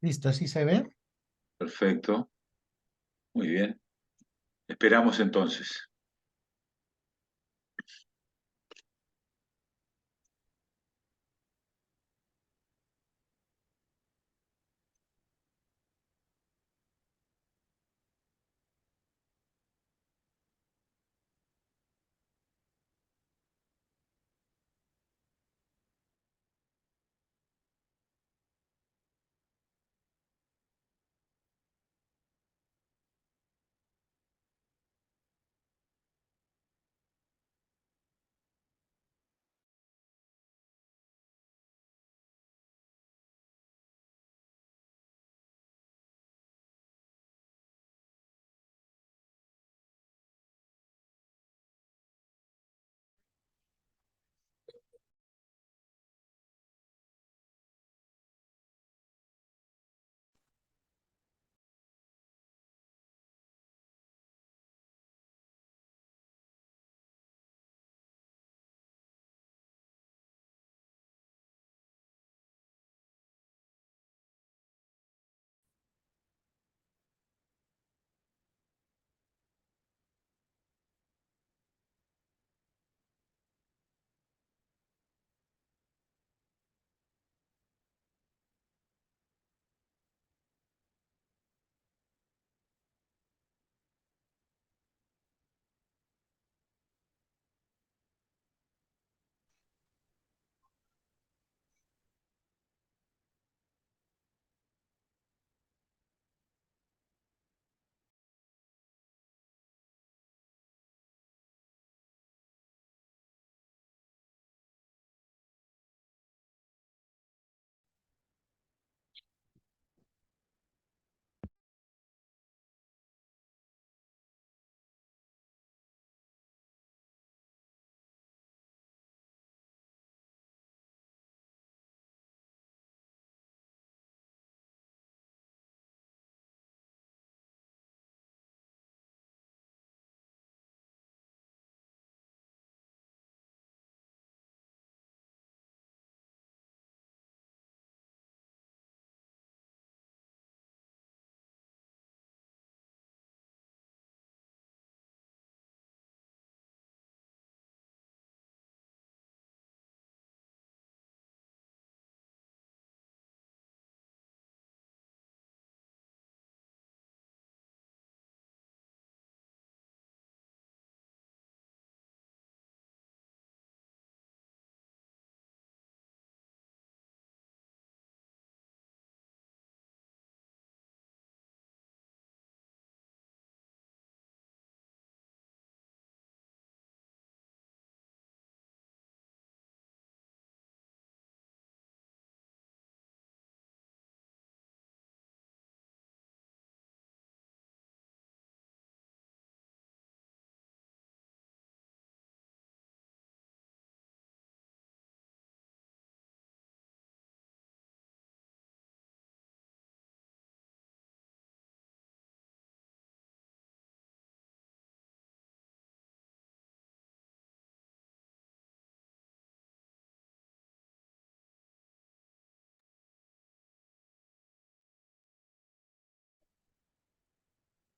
Listo, ¿sí se ve? Perfecto, muy bien. Esperamos entonces.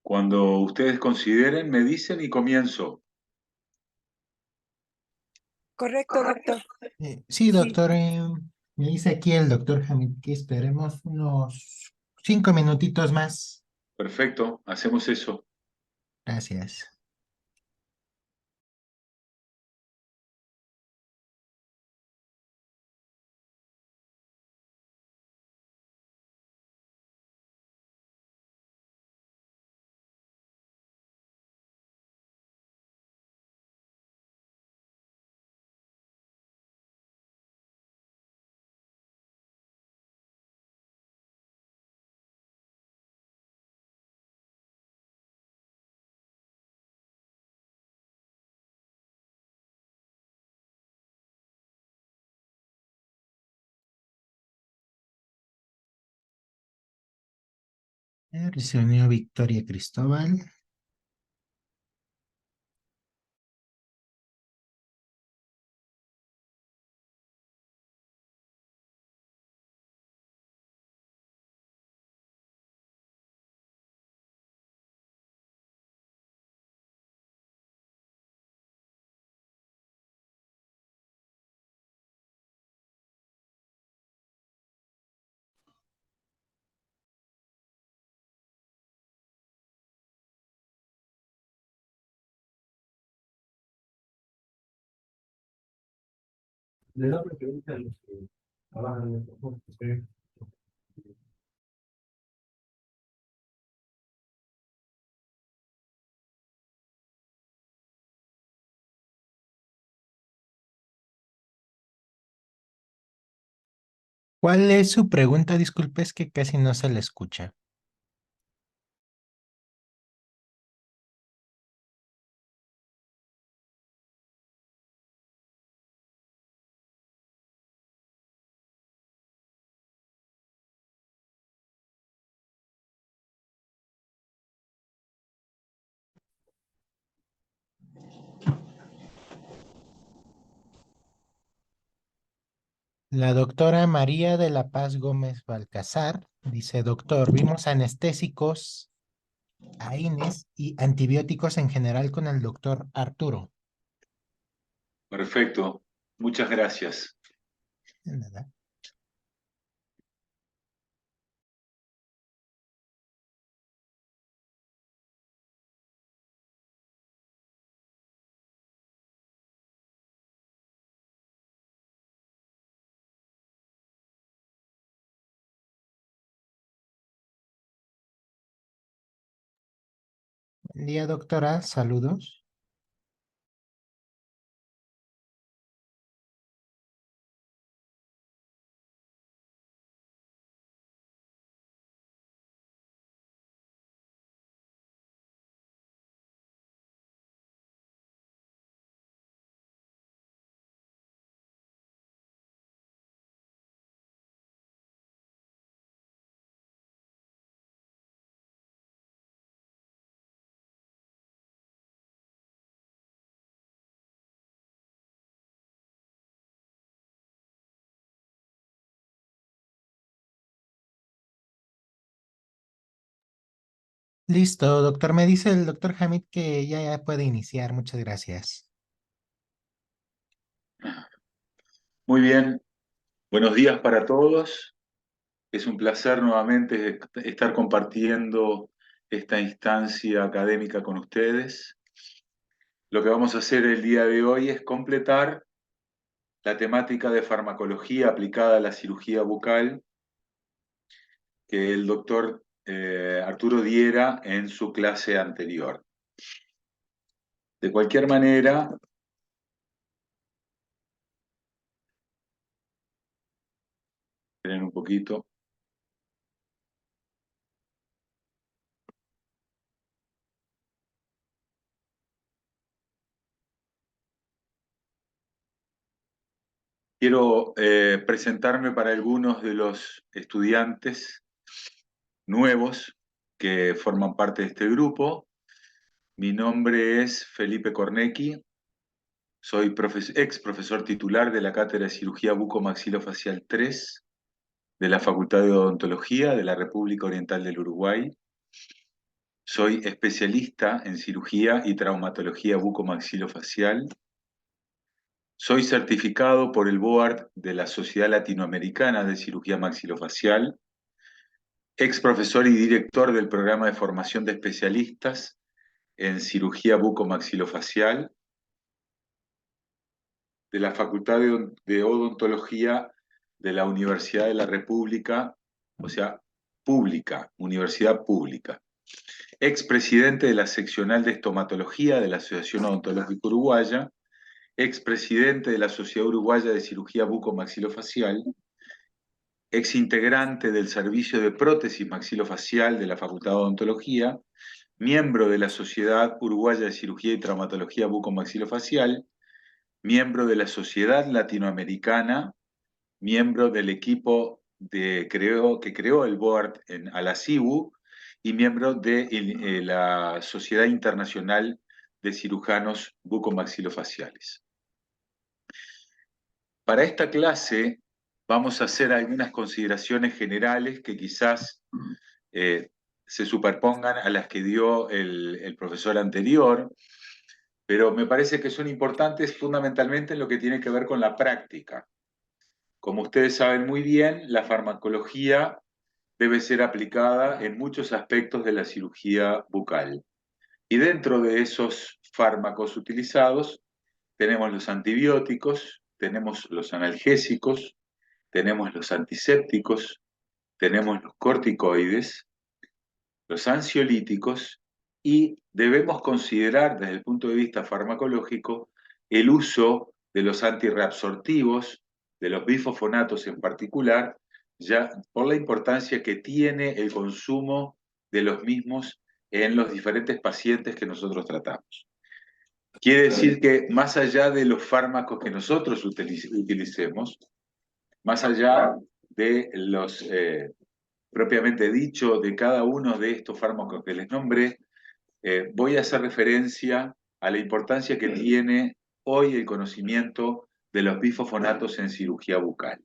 Cuando ustedes consideren, me dicen y comienzo. Correcto, doctor. Sí, doctor, me dice aquí el doctor Hamid que esperemos unos 5 minutitos más. Perfecto, hacemos eso. Gracias. Se unió Victoria Cristóbal. Le da preferencia a los que trabajan en estos puestos, ¿sí? ¿Cuál es su pregunta? Disculpe, es que casi no se le escucha. La doctora María de la Paz Gómez Balcazar dice, doctor, vimos anestésicos, AINES y antibióticos en general con el doctor Arturo. Perfecto. Muchas gracias. De nada. Buen día, doctora. Saludos. Listo, doctor. Me dice el doctor Hamid que ya puede iniciar. Muchas gracias. Muy bien. Buenos días para todos. Es un placer nuevamente estar compartiendo esta instancia académica con ustedes. Lo que vamos a hacer el día de hoy es completar la temática de farmacología aplicada a la cirugía bucal que el doctor Arturo diera en su clase anterior. De cualquier manera, esperen un poquito. Quiero presentarme para algunos de los estudiantes nuevos que forman parte de este grupo. Mi nombre es Felipe Cornecchi, soy ex profesor titular de la Cátedra de Cirugía Bucomaxilofacial 3 de la Facultad de Odontología de la República Oriental del Uruguay. Soy especialista en cirugía y traumatología bucomaxilofacial. Soy certificado por el BOARD de la Sociedad Latinoamericana de Cirugía Maxilofacial, ex profesor y director del programa de formación de especialistas en cirugía bucomaxilofacial de la Facultad de Odontología de la Universidad de la República, o sea, pública, universidad pública. Expresidente de la seccional de estomatología de la Asociación Odontológica Uruguaya, expresidente de la Sociedad Uruguaya de Cirugía Bucomaxilofacial, exintegrante del Servicio de Prótesis Maxilofacial de la Facultad de Odontología, miembro de la Sociedad Uruguaya de Cirugía y Traumatología Bucomaxilofacial, miembro de la Sociedad Latinoamericana, miembro del equipo que creó el board en ALACIBU y miembro de la Sociedad Internacional de Cirujanos Bucomaxilofaciales. Para esta clase vamos a hacer algunas consideraciones generales que quizás se superpongan a las que dio el profesor anterior, pero me parece que son importantes fundamentalmente en lo que tiene que ver con la práctica. Como ustedes saben muy bien, la farmacología debe ser aplicada en muchos aspectos de la cirugía bucal. Y dentro de esos fármacos utilizados tenemos los antibióticos, tenemos los analgésicos, tenemos los antisépticos, tenemos los corticoides, los ansiolíticos, y debemos considerar desde el punto de vista farmacológico el uso de los antirreabsortivos, de los bifosfonatos en particular, ya por la importancia que tiene el consumo de los mismos en los diferentes pacientes que nosotros tratamos. Quiere decir que más allá de los fármacos que nosotros utilicemos, más allá de los propiamente dicho de cada uno de estos fármacos que les nombré, voy a hacer referencia a la importancia que tiene hoy el conocimiento de los bifosfonatos en cirugía bucal.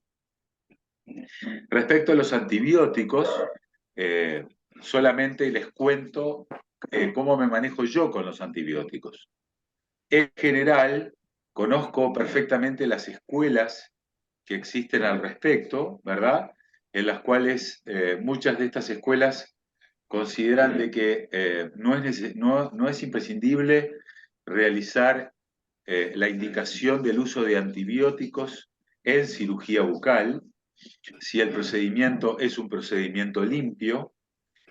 Respecto a los antibióticos, solamente les cuento cómo me manejo yo con los antibióticos. En general, conozco perfectamente las escuelas que existen al respecto, ¿verdad? En las cuales muchas de estas escuelas consideran de que no es imprescindible realizar la indicación del uso de antibióticos en cirugía bucal, si el procedimiento es un procedimiento limpio,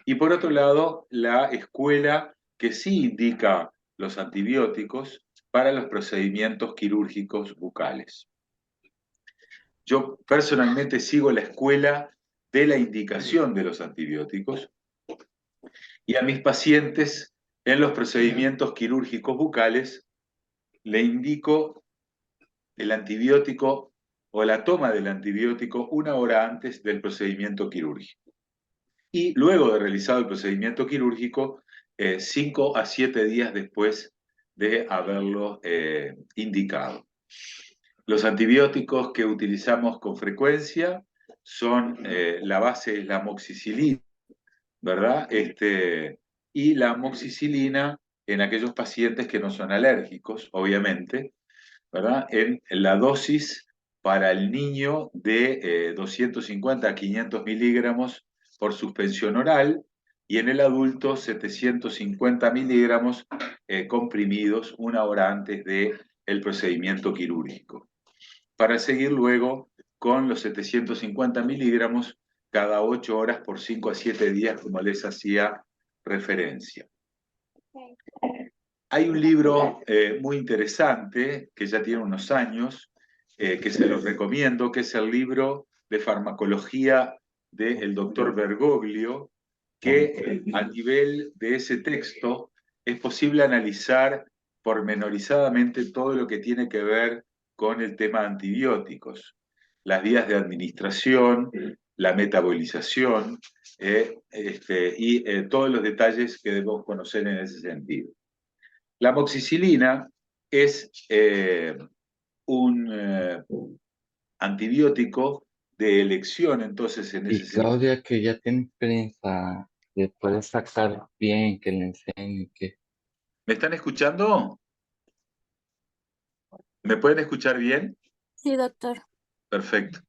y por otro lado, la escuela que sí indica los antibióticos para los procedimientos quirúrgicos bucales. Yo personalmente sigo la escuela de la indicación de los antibióticos, y a mis pacientes en los procedimientos quirúrgicos bucales le indico el antibiótico o la toma del antibiótico 1 hora antes del procedimiento quirúrgico. Y luego de realizado el procedimiento quirúrgico, 5 a 7 días después de haberlo indicado. Los antibióticos que utilizamos con frecuencia son, la base es la amoxicilina, ¿verdad? Y la amoxicilina en aquellos pacientes que no son alérgicos, obviamente, ¿verdad? En la dosis para el niño de 250 a 500 miligramos por suspensión oral, y en el adulto 750 miligramos comprimidos 1 hora antes del procedimiento quirúrgico. Para seguir luego con los 750 miligramos cada 8 horas por 5 a 7 días, como les hacía referencia. Hay un libro muy interesante, que ya tiene unos años, que se los recomiendo, que es el libro de farmacología del doctor Bergoglio, que a nivel de ese texto es posible analizar pormenorizadamente todo lo que tiene que ver con el tema de antibióticos, las vías de administración, la metabolización, y todos los detalles que debemos conocer en ese sentido. La amoxicilina es un antibiótico de elección, entonces, en ese Y sentido. Claudia, que ya tiene experiencia, le puede sacar bien, que le enseñe, que ¿Me están escuchando? ¿Me pueden escuchar bien? Sí, doctor. Perfecto.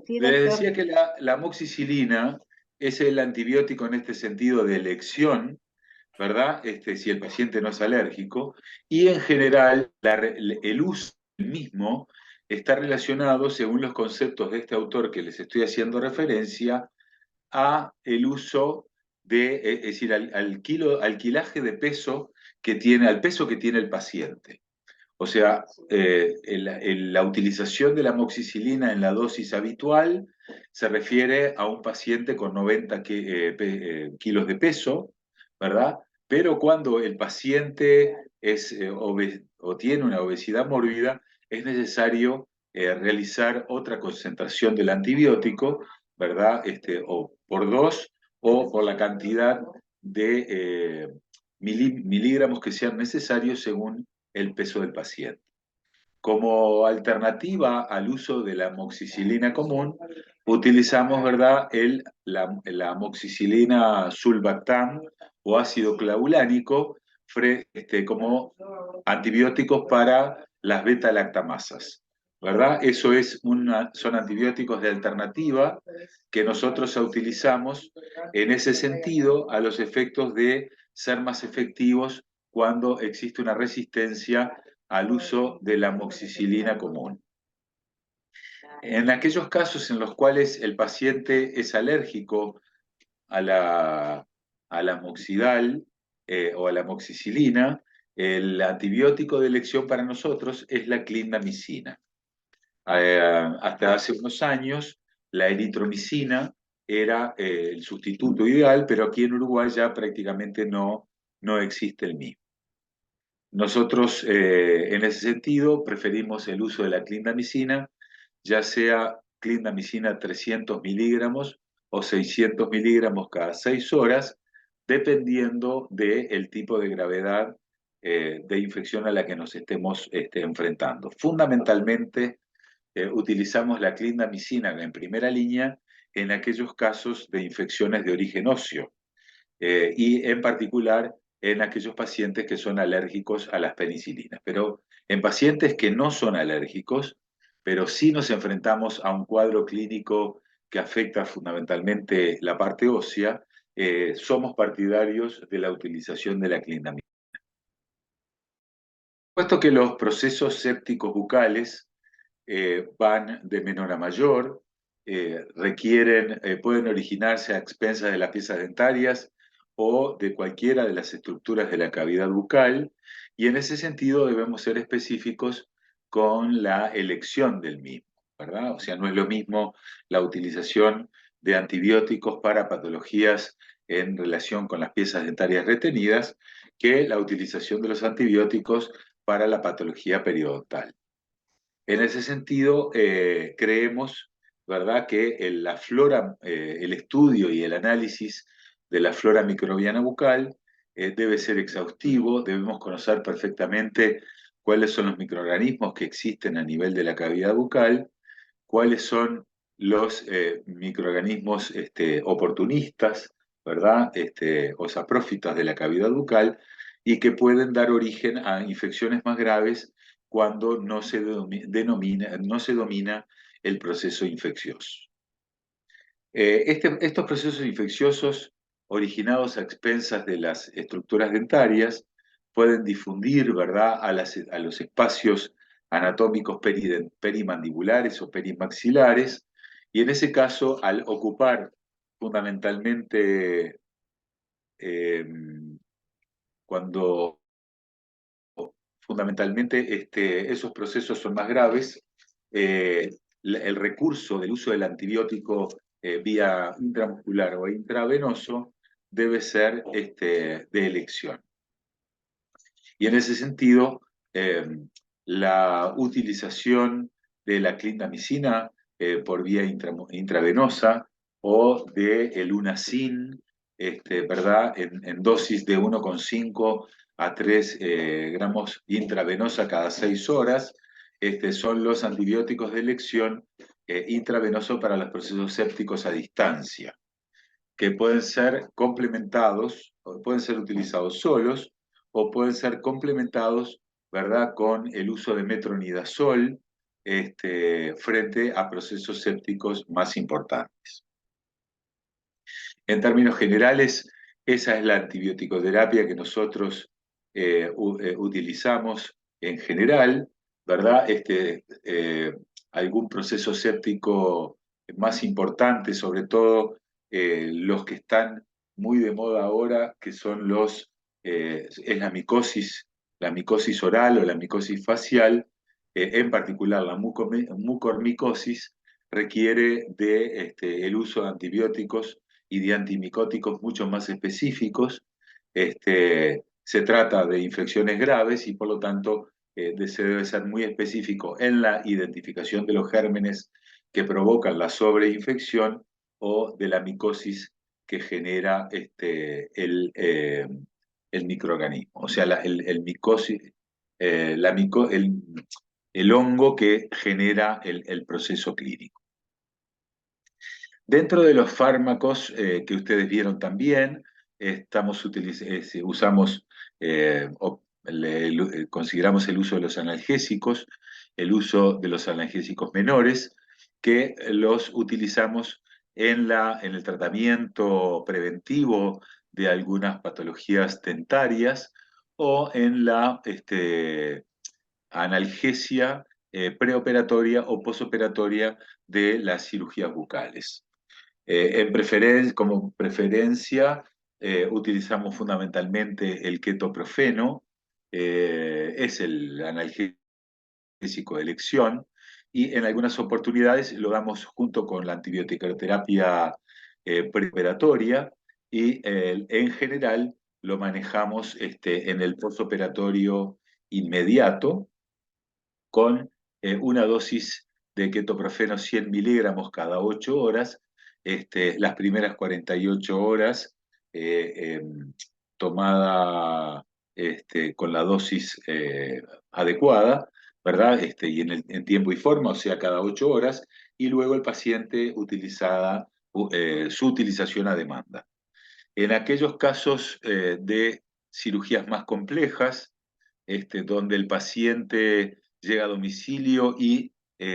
Sí, Les doctor. decía que la amoxicilina es el antibiótico en este sentido de elección, ¿verdad? Si el paciente no es alérgico, y en general el uso del mismo está relacionado, según los conceptos de este autor que les estoy haciendo referencia, a el uso es decir, al kilaje de peso que tiene, al peso que tiene el paciente. O sea, la utilización de la amoxicilina en la dosis habitual se refiere a un paciente con 90 kilos de peso, ¿verdad? Pero cuando el paciente es o tiene una obesidad mórbida, es necesario realizar otra concentración del antibiótico, ¿verdad? O por 2 o por la cantidad de miligramos que sean necesarios según el peso del paciente. Como alternativa al uso de la amoxicilina común, utilizamos, ¿verdad?, la amoxicilina sulbactam o ácido clavulánico como antibióticos para las beta-lactamasas, ¿verdad? Son antibióticos de alternativa que nosotros utilizamos en ese sentido a los efectos de ser más efectivos cuando existe una resistencia al uso de la amoxicilina común. En aquellos casos en los cuales el paciente es alérgico a la amoxidal o a la amoxicilina, el antibiótico de elección para nosotros es la clindamicina. Hasta hace unos años, la eritromicina era el sustituto ideal, pero aquí en Uruguay ya prácticamente no existe el mismo. Nosotros, en ese sentido, preferimos el uso de la clindamicina, ya sea clindamicina 300 miligramos o 600 miligramos cada 6 horas, dependiendo del tipo de gravedad de infección a la que nos estemos enfrentando. Fundamentalmente, utilizamos la clindamicina en primera línea en aquellos casos de infecciones de origen óseo y en particular en aquellos pacientes que son alérgicos a las penicilinas. Pero en pacientes que no son alérgicos, pero sí nos enfrentamos a un cuadro clínico que afecta fundamentalmente la parte ósea, somos partidarios de la utilización de la clindamicina. Puesto que los procesos sépticos bucales van de menor a mayor, pueden originarse a expensas de las piezas dentarias o de cualquiera de las estructuras de la cavidad bucal, y en ese sentido debemos ser específicos con la elección del mismo, ¿verdad? O sea, no es lo mismo la utilización de antibióticos para patologías en relación con las piezas dentarias retenidas que la utilización de los antibióticos para la patología periodontal. En ese sentido, creemos, ¿verdad?, que la flora, el estudio y el análisis de la flora microbiana bucal debe ser exhaustivo, debemos conocer perfectamente cuáles son los microorganismos que existen a nivel de la cavidad bucal, cuáles son los microorganismos oportunistas, ¿verdad?, o saprófitas de la cavidad bucal, y que pueden dar origen a infecciones más graves cuando no se domina el proceso infeccioso. Estos procesos infecciosos originados a expensas de las estructuras dentarias pueden difundir, ¿verdad?, a los espacios anatómicos perimandibulares o perimaxilares, y en ese caso, al ocupar fundamentalmente cuando esos procesos son más graves, el recurso del uso del antibiótico vía intramuscular o intravenoso debe ser de elección. Y en ese sentido, la utilización de la clindamicina por vía intravenosa o del Unacin, ¿verdad?, en dosis de 1,5 a 3 gramos intravenosa cada 6 horas, son los antibióticos de elección intravenosos para los procesos sépticos a distancia, que pueden ser complementados, o pueden ser utilizados solos, o pueden ser complementados, ¿verdad?, con el uso de metronidazol frente a procesos sépticos más importantes. En términos generales, esa es la antibioticoterapia que nosotros utilizamos en general, ¿verdad? Algún proceso séptico más importante, sobre todo los que están muy de moda ahora, que son es la micosis oral o la micosis facial, en particular la mucormicosis, requiere el uso de antibióticos y de antimicóticos mucho más específicos. Se trata de infecciones graves y por lo tanto se debe ser muy específico en la identificación de los gérmenes que provocan la sobreinfección o de la micosis que genera el microorganismo. O sea, el hongo que genera el proceso clínico. Dentro de los fármacos que ustedes vieron también, consideramos el uso de los analgésicos, el uso de los analgésicos menores, que los utilizamos en el tratamiento preventivo de algunas patologías dentarias o en la analgesia preoperatoria o posoperatoria de las cirugías bucales. Como preferencia, utilizamos fundamentalmente el ketoprofeno, es el analgésico de elección, y en algunas oportunidades lo damos junto con la antibioticoterapia preoperatoria, y en general lo manejamos en el posoperatorio inmediato con una dosis de ketoprofeno 100 miligramos cada 8 horas, las primeras 48 horas tomada con la dosis adecuada, ¿verdad? Y en tiempo y forma, o sea, cada 8 horas, y luego el paciente su utilización a demanda. En aquellos casos de cirugías más complejas, donde el paciente llega a domicilio y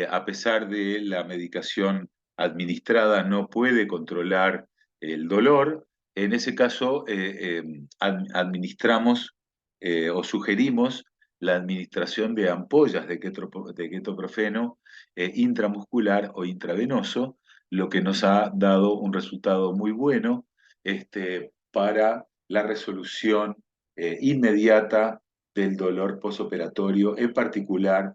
a pesar de la medicación administrada no puede controlar el dolor, en ese caso administramos o sugerimos la administración de ampollas de ketoprofeno intramuscular o intravenoso, lo que nos ha dado un resultado muy bueno para la resolución inmediata del dolor posoperatorio, en particular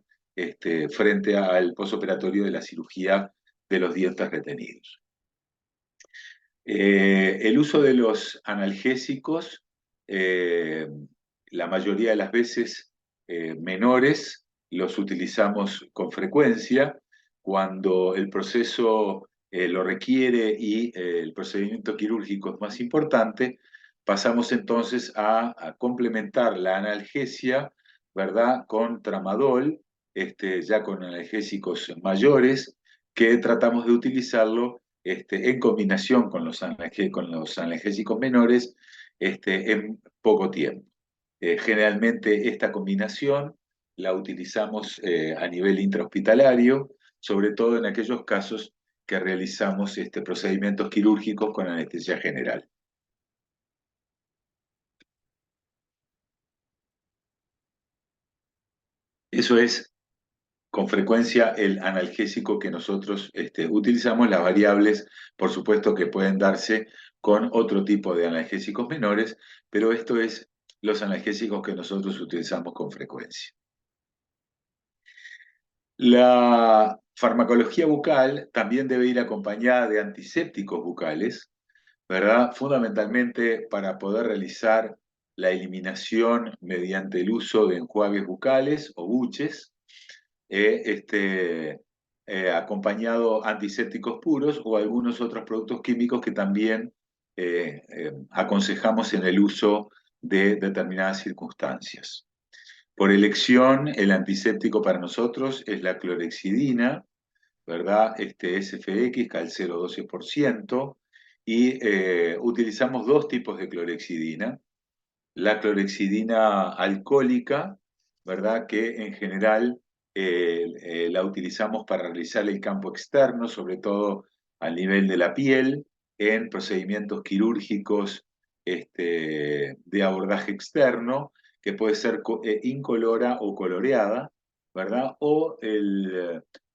frente al posoperatorio de la cirugía de los dientes retenidos. El uso de los analgésicos, la mayoría de las veces menores, los utilizamos con frecuencia cuando el proceso lo requiere y el procedimiento quirúrgico es más importante. Pasamos entonces a complementar la analgesia, ¿verdad?, con tramadol, ya con analgésicos mayores, que tratamos de utilizarlo en combinación con los analgésicos menores en poco tiempo. Generalmente esta combinación la utilizamos a nivel intrahospitalario, sobre todo en aquellos casos que realizamos procedimientos quirúrgicos con anestesia general. Eso es con frecuencia el analgésico que nosotros utilizamos. Las variables, por supuesto, que pueden darse con otro tipo de analgésicos menores, pero esto es los analgésicos que nosotros utilizamos con frecuencia. La farmacología bucal también debe ir acompañada de antisépticos bucales, ¿verdad? Fundamentalmente para poder realizar la eliminación mediante el uso de enjuagues bucales o buches, acompañado antisépticos puros o algunos otros productos químicos que también aconsejamos en el uso de determinadas circunstancias. Por elección, el antiséptico para nosotros es la clorexidina, ¿verdad? SFX, al 0,12%, y utilizamos dos tipos de clorexidina. La clorexidina alcohólica, ¿verdad?, que en general la utilizamos para realizar el campo externo, sobre todo al nivel de la piel, en procedimientos quirúrgicos de abordaje externo, que puede ser incolora o coloreada, ¿verdad? O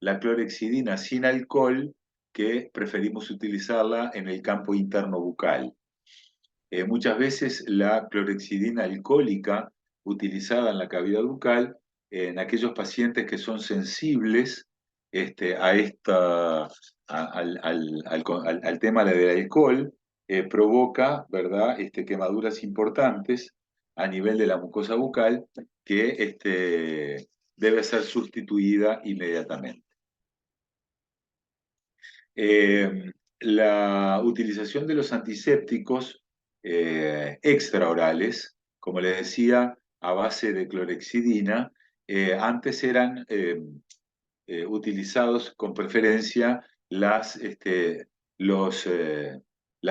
la clorexidina sin alcohol, que preferimos utilizarla en el campo interno bucal. Muchas veces la clorexidina alcohólica utilizada en la cavidad bucal, en aquellos pacientes que son sensibles al tema del alcohol, provoca, ¿verdad?, quemaduras importantes a nivel de la mucosa bucal que debe ser sustituida inmediatamente. La utilización de los antisépticos extraorales, como les decía, a base de clorexidina, antes eran utilizados con preferencia las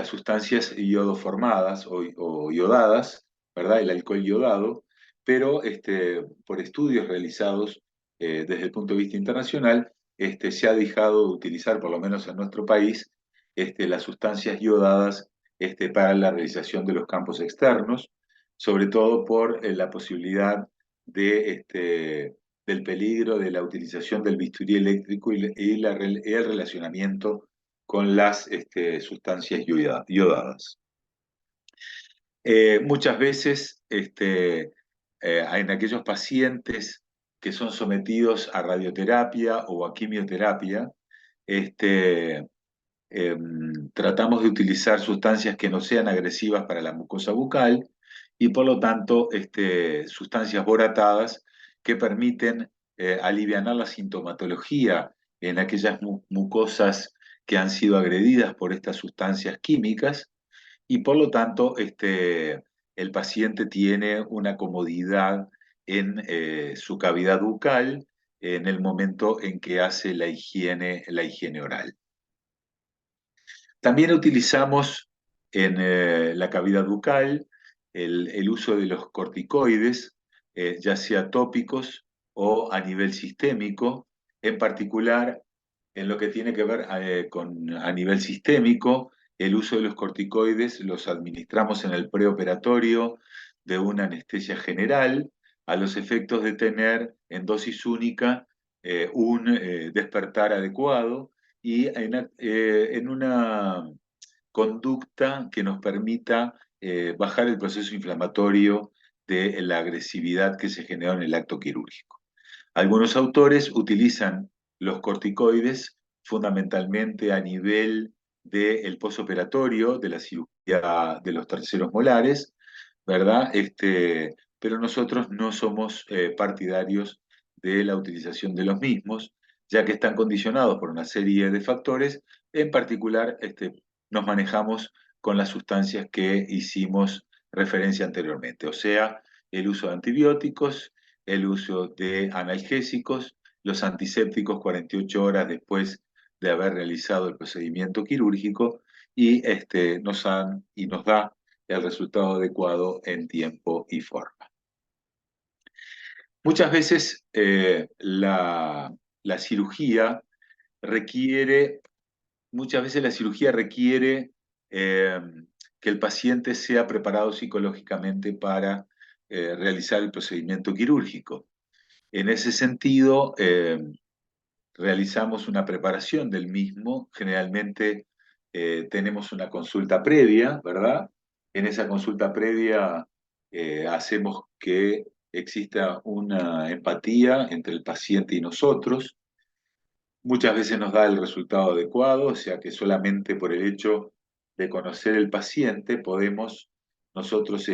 sustancias iodoformadas o iodadas, ¿verdad? El alcohol iodado, pero por estudios realizados desde el punto de vista internacional, se ha dejado de utilizar, por lo menos en nuestro país, las sustancias iodadas para la realización de los campos externos, sobre todo por la posibilidad de del peligro de la utilización del bisturí eléctrico y el relacionamiento con las sustancias yodadas. Muchas veces en aquellos pacientes que son sometidos a radioterapia o a quimioterapia, este, tratamos de utilizar sustancias que no sean agresivas para la mucosa bucal y por lo tanto sustancias boratadas que permiten alivianar la sintomatología en aquellas mucosas que han sido agredidas por estas sustancias químicas y por lo tanto el paciente tiene una comodidad en su cavidad bucal en el momento en que hace la higiene oral. También utilizamos en la cavidad bucal el uso de los corticoides, ya sea tópicos o a nivel sistémico, en particular en lo que tiene que ver a nivel sistémico, el uso de los corticoides los administramos en el preoperatorio de una anestesia general a los efectos de tener en dosis única un despertar adecuado y en una conducta que nos permita bajar el proceso inflamatorio de la agresividad que se generó en el acto quirúrgico. Algunos autores utilizan los corticoides fundamentalmente a nivel del posoperatorio, de la cirugía de los terceros molares, ¿verdad? Pero nosotros no somos partidarios de la utilización de los mismos, ya que están condicionados por una serie de factores. En particular, nos manejamos con las sustancias que hicimos referencia anteriormente, o sea, el uso de antibióticos, el uso de analgésicos, los antisépticos 48 horas después de haber realizado el procedimiento quirúrgico y nos da el resultado adecuado en tiempo y forma. Muchas veces la cirugía requiere que el paciente sea preparado psicológicamente para realizar el procedimiento quirúrgico. En ese sentido, realizamos una preparación del mismo. Generalmente tenemos una consulta previa, ¿verdad? En esa consulta previa hacemos que exista una empatía entre el paciente y nosotros. Muchas veces nos da el resultado adecuado, o sea que solamente por el hecho de conocer el paciente podemos nosotros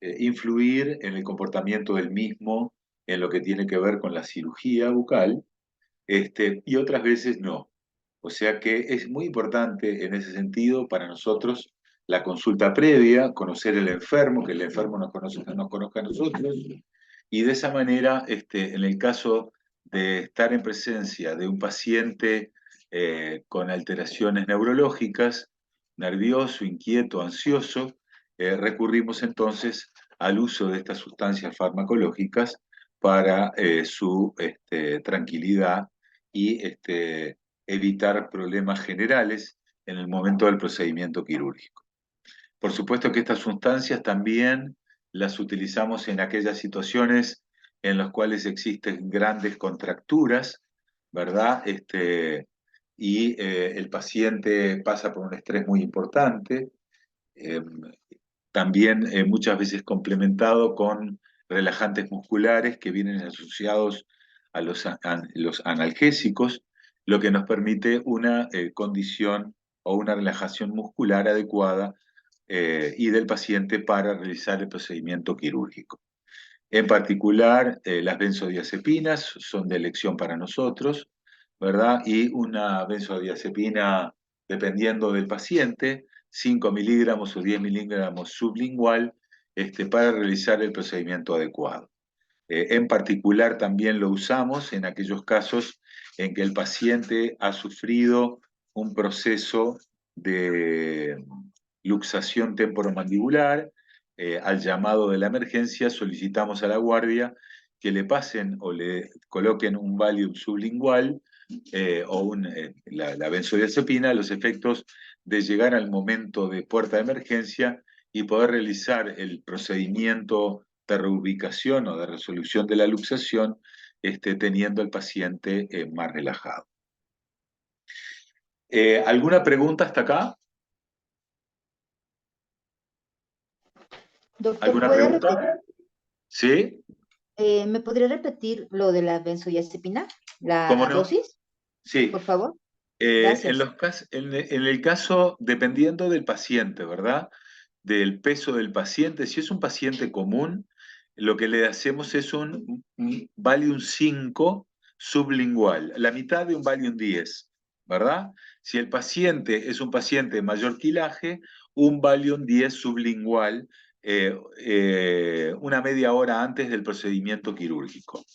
influir en el comportamiento del mismo, en lo que tiene que ver con la cirugía bucal, y otras veces no. O sea que es muy importante en ese sentido para nosotros la consulta previa, conocer el enfermo, que el enfermo nos conozca a nosotros, y de esa manera, en el caso de estar en presencia de un paciente con alteraciones neurológicas, nervioso, inquieto, ansioso, recurrimos entonces al uso de estas sustancias farmacológicas para su tranquilidad y evitar problemas generales en el momento del procedimiento quirúrgico. Por supuesto que estas sustancias también las utilizamos en aquellas situaciones en las cuales existen grandes contracturas, ¿verdad? Y el paciente pasa por un estrés muy importante, también muchas veces complementado con relajantes musculares que vienen asociados a los analgésicos, lo que nos permite una condición o una relajación muscular adecuada y del paciente para realizar el procedimiento quirúrgico. En particular, las benzodiazepinas son de elección para nosotros, ¿verdad? Y una benzodiazepina, dependiendo del paciente, 5 miligramos o 10 miligramos sublingual, para realizar el procedimiento adecuado. En particular, también lo usamos en aquellos casos en que el paciente ha sufrido un proceso de luxación temporomandibular. Al llamado de la emergencia solicitamos a la guardia que le pasen o le coloquen un Valium sublingual o la benzodiazepina a los efectos de llegar al momento de puerta de emergencia y poder realizar el procedimiento de reubicación o de resolución de la luxación, teniendo al paciente más relajado. ¿Alguna pregunta hasta acá? Doctor, ¿Alguna pregunta? ¿Sí? ¿me podría repetir lo de la benzodiazepina? ¿Cómo ¿La no? dosis, Sí. por favor? En Gracias. en el caso, dependiendo del paciente, ¿verdad? Del peso del paciente, si es un paciente común, lo que le hacemos es un Valium 5 sublingual, la mitad de un Valium 10, ¿verdad? Si el paciente es un paciente de mayor quilaje, un Valium 10 sublingual, una media hora antes del procedimiento quirúrgico.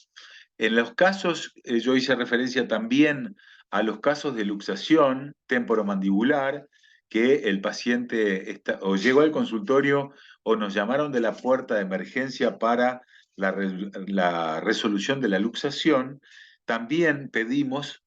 En los casos, yo hice referencia también a los casos de luxación temporomandibular, que el paciente o llegó al consultorio o nos llamaron de la puerta de emergencia para la resolución de la luxación. También pedimos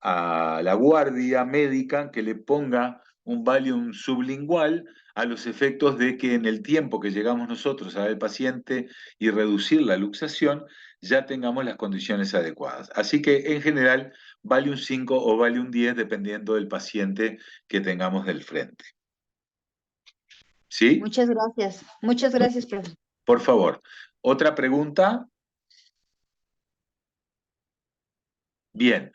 a la guardia médica que le ponga un Valium sublingual a los efectos de que en el tiempo que llegamos nosotros a ver al paciente y reducir la luxación, ya tengamos las condiciones adecuadas. Así que en general, Valium 5 o Valium 10 dependiendo del paciente que tengamos del frente. ¿Sí? Muchas gracias. Muchas gracias, profesor. Por favor. ¿Otra pregunta? Bien.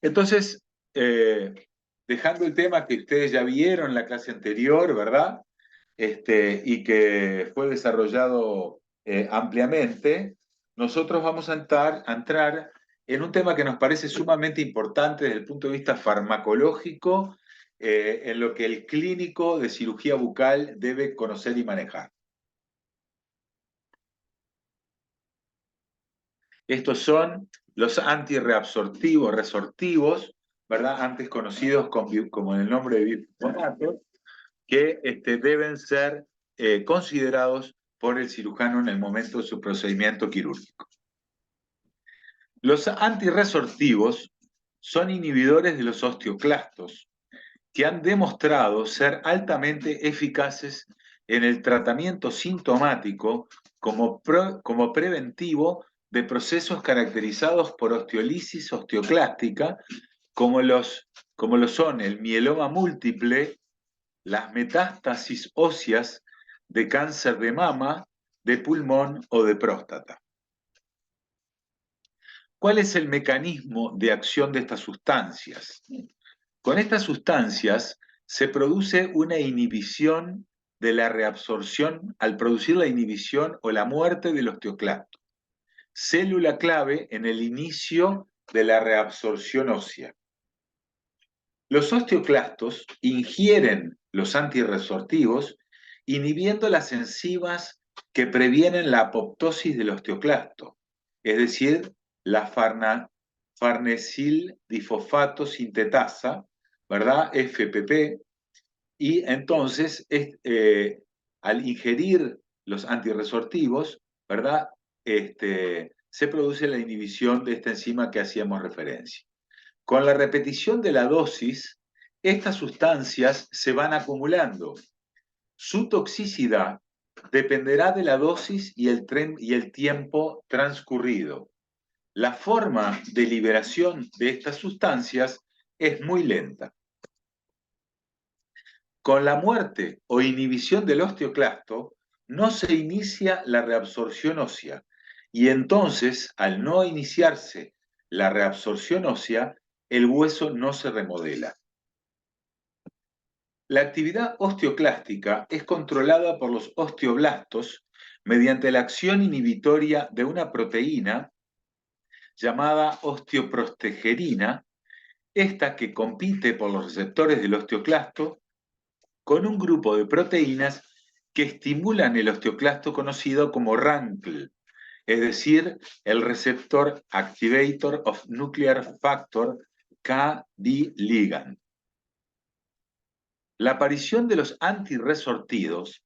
Entonces, dejando el tema que ustedes ya vieron en la clase anterior, ¿verdad? Y que fue desarrollado ampliamente, nosotros vamos a entrar en un tema que nos parece sumamente importante desde el punto de vista farmacológico, en lo que el clínico de cirugía bucal debe conocer y manejar. Estos son los antirreabsortivos, resortivos, ¿verdad? Antes conocidos como en el nombre de bifonatos, que deben ser considerados por el cirujano en el momento de su procedimiento quirúrgico. Los antirresortivos son inhibidores de los osteoclastos que han demostrado ser altamente eficaces en el tratamiento sintomático como preventivo de procesos caracterizados por osteolisis osteoclástica, como lo son el mieloma múltiple, las metástasis óseas de cáncer de mama, de pulmón o de próstata. ¿Cuál es el mecanismo de acción de estas sustancias? Con estas sustancias se produce una inhibición de la reabsorción al producir la inhibición o la muerte del osteoclasto, célula clave en el inicio de la reabsorción ósea. Los osteoclastos ingieren los antirresortivos inhibiendo las enzimas que previenen la apoptosis del osteoclasto, es decir, la farnesil-difosfato sintetasa, ¿verdad? FPP, y entonces al ingerir los antirresortivos, ¿verdad? Se produce la inhibición de esta enzima que hacíamos referencia. Con la repetición de la dosis, estas sustancias se van acumulando. Su toxicidad dependerá de la dosis y el tiempo transcurrido. La forma de liberación de estas sustancias es muy lenta. Con la muerte o inhibición del osteoclasto, no se inicia la reabsorción ósea y entonces, al no iniciarse la reabsorción ósea, el hueso no se remodela. La actividad osteoclástica es controlada por los osteoblastos mediante la acción inhibitoria de una proteína llamada osteoprostegerina, esta que compite por los receptores del osteoclasto con un grupo de proteínas que estimulan el osteoclasto conocido como RANKL, es decir, el receptor Activator of Nuclear Factor KB ligand. La aparición de los antirresortivos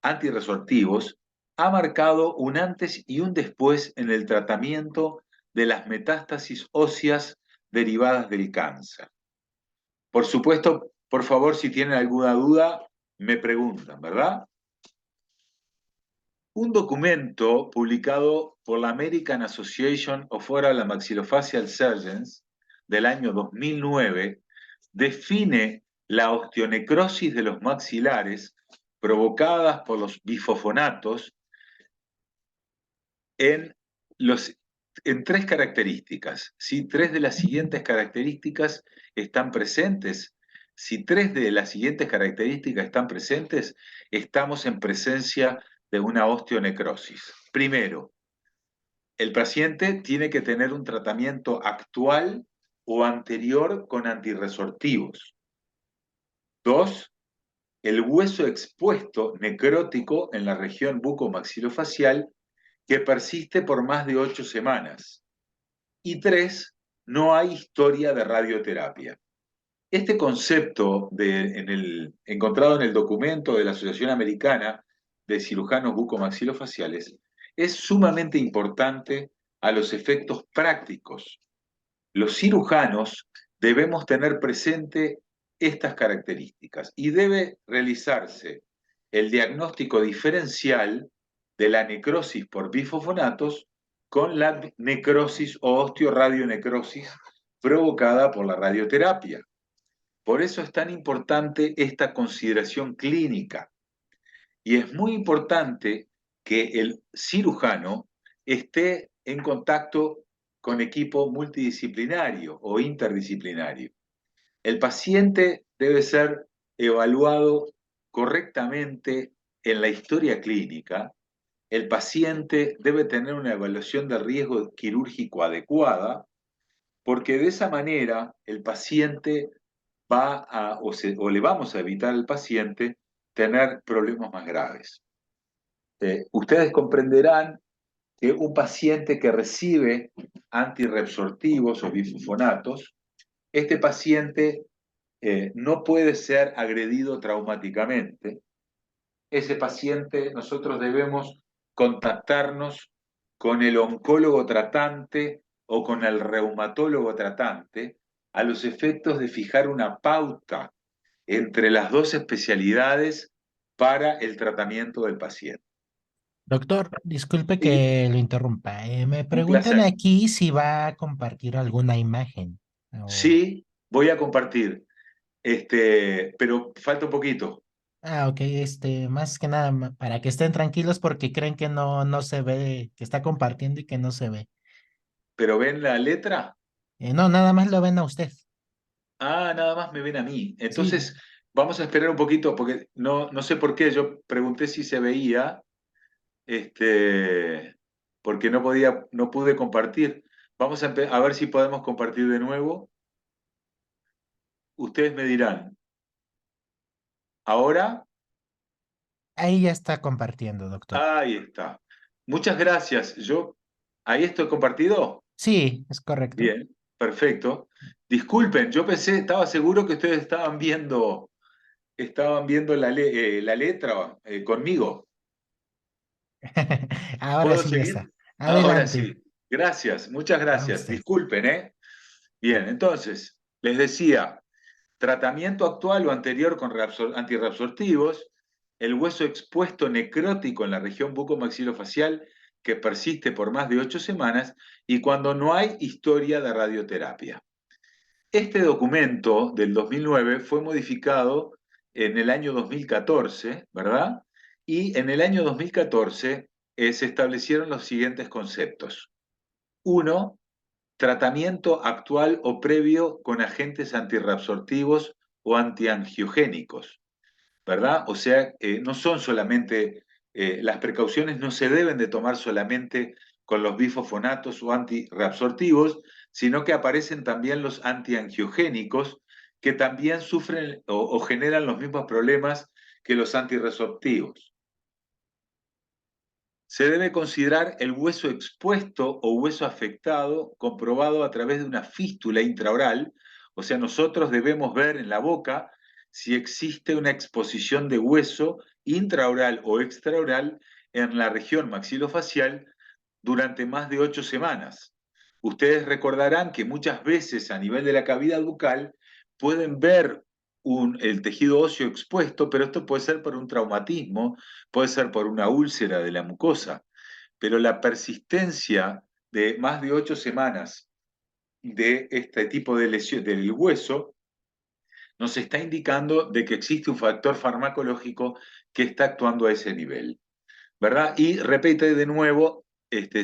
ha marcado un antes y un después en el tratamiento de las metástasis óseas derivadas del cáncer. Por supuesto, por favor, si tienen alguna duda, me preguntan, ¿verdad? Un documento publicado por la American Association of Oral and Maxillofacial Surgeons del año 2009 define la osteonecrosis de los maxilares provocadas por los bifosfonatos en, en tres características. Si tres de las siguientes características están presentes, si tres de las siguientes características están presentes, estamos en presencia de una osteonecrosis. Primero, el paciente tiene que tener un tratamiento actual o anterior con antirresortivos. Dos, el hueso expuesto necrótico en la región bucomaxilofacial que persiste por más de 8 semanas. Y tres, no hay historia de radioterapia. Este concepto encontrado en el documento de la Asociación Americana de Cirujanos Bucomaxilofaciales es sumamente importante a los efectos prácticos. Los cirujanos debemos tener presente estas características y debe realizarse el diagnóstico diferencial de la necrosis por bifosfonatos con la necrosis o osteoradionecrosis provocada por la radioterapia. Por eso es tan importante esta consideración clínica. Y es muy importante que el cirujano esté en contacto con equipo multidisciplinario o interdisciplinario. El paciente debe ser evaluado correctamente en la historia clínica. El paciente debe tener una evaluación de riesgo quirúrgico adecuada, porque de esa manera el paciente o le vamos a evitar al paciente tener problemas más graves. Ustedes comprenderán que un paciente que recibe antirreabsortivos o bifosfonatos, este paciente no puede ser agredido traumáticamente. Ese paciente nosotros debemos contactarnos con el oncólogo tratante o con el reumatólogo tratante a los efectos de fijar una pauta entre las dos especialidades para el tratamiento del paciente. Doctor, disculpe Y que lo interrumpa. Me un preguntan placer. aquí si va a compartir alguna imagen. Sí, voy a compartir, pero falta un poquito. Ok, más que nada para que estén tranquilos porque creen que no se ve, que está compartiendo y que no se ve. ¿Pero ven la letra? No, nada más lo ven a usted. Ah, nada más me ven a mí. Sí, Entonces, vamos a esperar un poquito, porque no sé por qué. Yo pregunté si se veía, porque no pude compartir. Vamos a ver si podemos compartir de nuevo. Ustedes me dirán. Ahora, ahí ya está compartiendo, doctor. ahí está. Muchas gracias. ¿Ahí estoy compartido? Sí, es correcto. Bien, perfecto. Disculpen, yo pensé, estaba seguro que ustedes estaban viendo la letra conmigo. Ahora ¿Puedo sí ya seguir? está. Ahora Adelante. sí. Gracias, muchas A gracias. usted. Disculpen, ¿eh? Bien, entonces, les decía, tratamiento actual o anterior con antirreabsortivos, el hueso expuesto necrótico en la región bucomaxilofacial que persiste por más de 8 semanas y cuando no hay historia de radioterapia. Este documento del 2009 fue modificado en el año 2014, ¿verdad? Y en el año 2014 se establecieron los siguientes conceptos. Uno, tratamiento actual o previo con agentes antirreabsortivos o antiangiogénicos, ¿verdad? O sea, no son solamente, las precauciones no se deben de tomar solamente con los bifosfonatos o antirreabsortivos, sino que aparecen también los antiangiogénicos que también sufren o generan los mismos problemas que los antirresortivos. Se debe considerar el hueso expuesto o hueso afectado comprobado a través de una fístula intraoral, o sea, nosotros debemos ver en la boca si existe una exposición de hueso intraoral o extraoral en la región maxilofacial durante más de 8 semanas. Ustedes recordarán que muchas veces a nivel de la cavidad bucal pueden ver el tejido óseo expuesto, pero esto puede ser por un traumatismo, puede ser por una úlcera de la mucosa, pero la persistencia de más de 8 semanas de este tipo de lesión del hueso nos está indicando de que existe un factor farmacológico que está actuando a ese nivel, ¿verdad? Y repite de nuevo,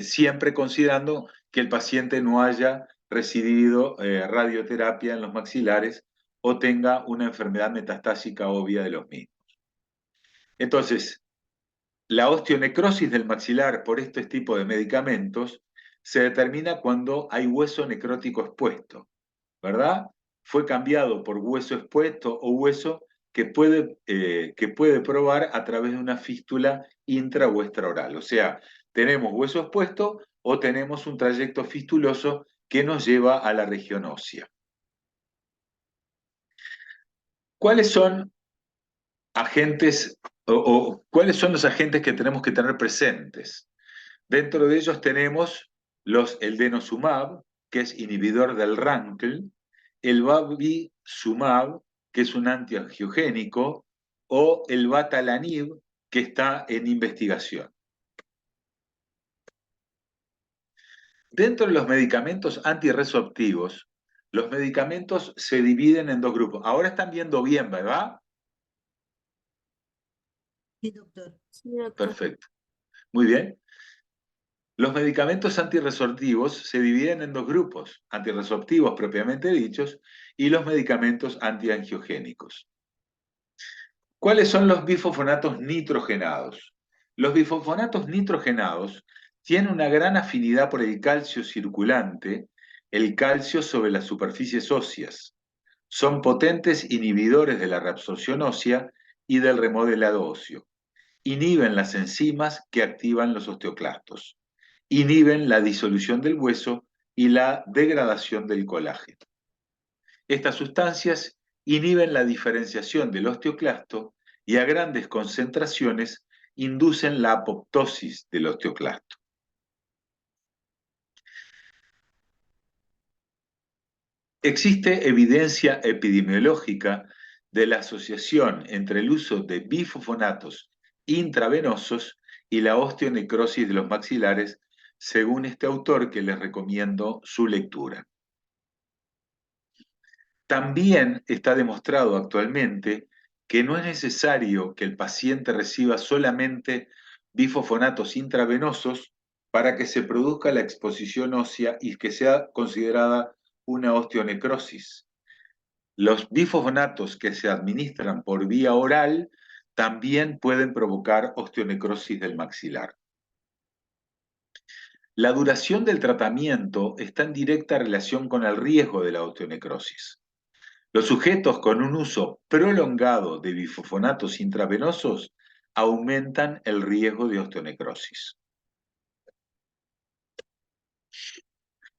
siempre considerando que el paciente no haya recibido radioterapia en los maxilares o tenga una enfermedad metastásica obvia de los mismos. Entonces, la osteonecrosis del maxilar por este tipo de medicamentos se determina cuando hay hueso necrótico expuesto, ¿verdad? Fue cambiado por hueso expuesto o hueso que puede probar a través de una fístula intra o extraoral. O sea, tenemos hueso expuesto o tenemos un trayecto fistuloso que nos lleva a la región ósea. ¿Cuáles son agentes o cuáles son los agentes que tenemos que tener presentes? Dentro de ellos tenemos el denosumab, que es inhibidor del RANKL, el bevacizumab, que es un antiangiogénico, o el batalanib, que está en investigación. Dentro de los medicamentos antirresorptivos, los medicamentos se dividen en dos grupos. Ahora están viendo bien, ¿verdad? Sí, doctor. Sí, doctor. Perfecto. Muy bien. Los medicamentos antirresorptivos se dividen en dos grupos, antirresorptivos propiamente dichos y los medicamentos antiangiogénicos. ¿Cuáles son los bifosfonatos nitrogenados? Los bifosfonatos nitrogenados tienen una gran afinidad por el calcio circulante, el calcio sobre las superficies óseas. Son potentes inhibidores de la reabsorción ósea y del remodelado óseo. Inhiben las enzimas que activan los osteoclastos. Inhiben la disolución del hueso y la degradación del colágeno. Estas sustancias inhiben la diferenciación del osteoclasto y a grandes concentraciones inducen la apoptosis del osteoclasto. Existe evidencia epidemiológica de la asociación entre el uso de bifosfonatos intravenosos y la osteonecrosis de los maxilares, según este autor que les recomiendo su lectura. También está demostrado actualmente que no es necesario que el paciente reciba solamente bifosfonatos intravenosos para que se produzca la exposición ósea y que sea considerada una osteonecrosis. Los bifosfonatos que se administran por vía oral también pueden provocar osteonecrosis del maxilar. La duración del tratamiento está en directa relación con el riesgo de la osteonecrosis. Los sujetos con un uso prolongado de bifosfonatos intravenosos aumentan el riesgo de osteonecrosis.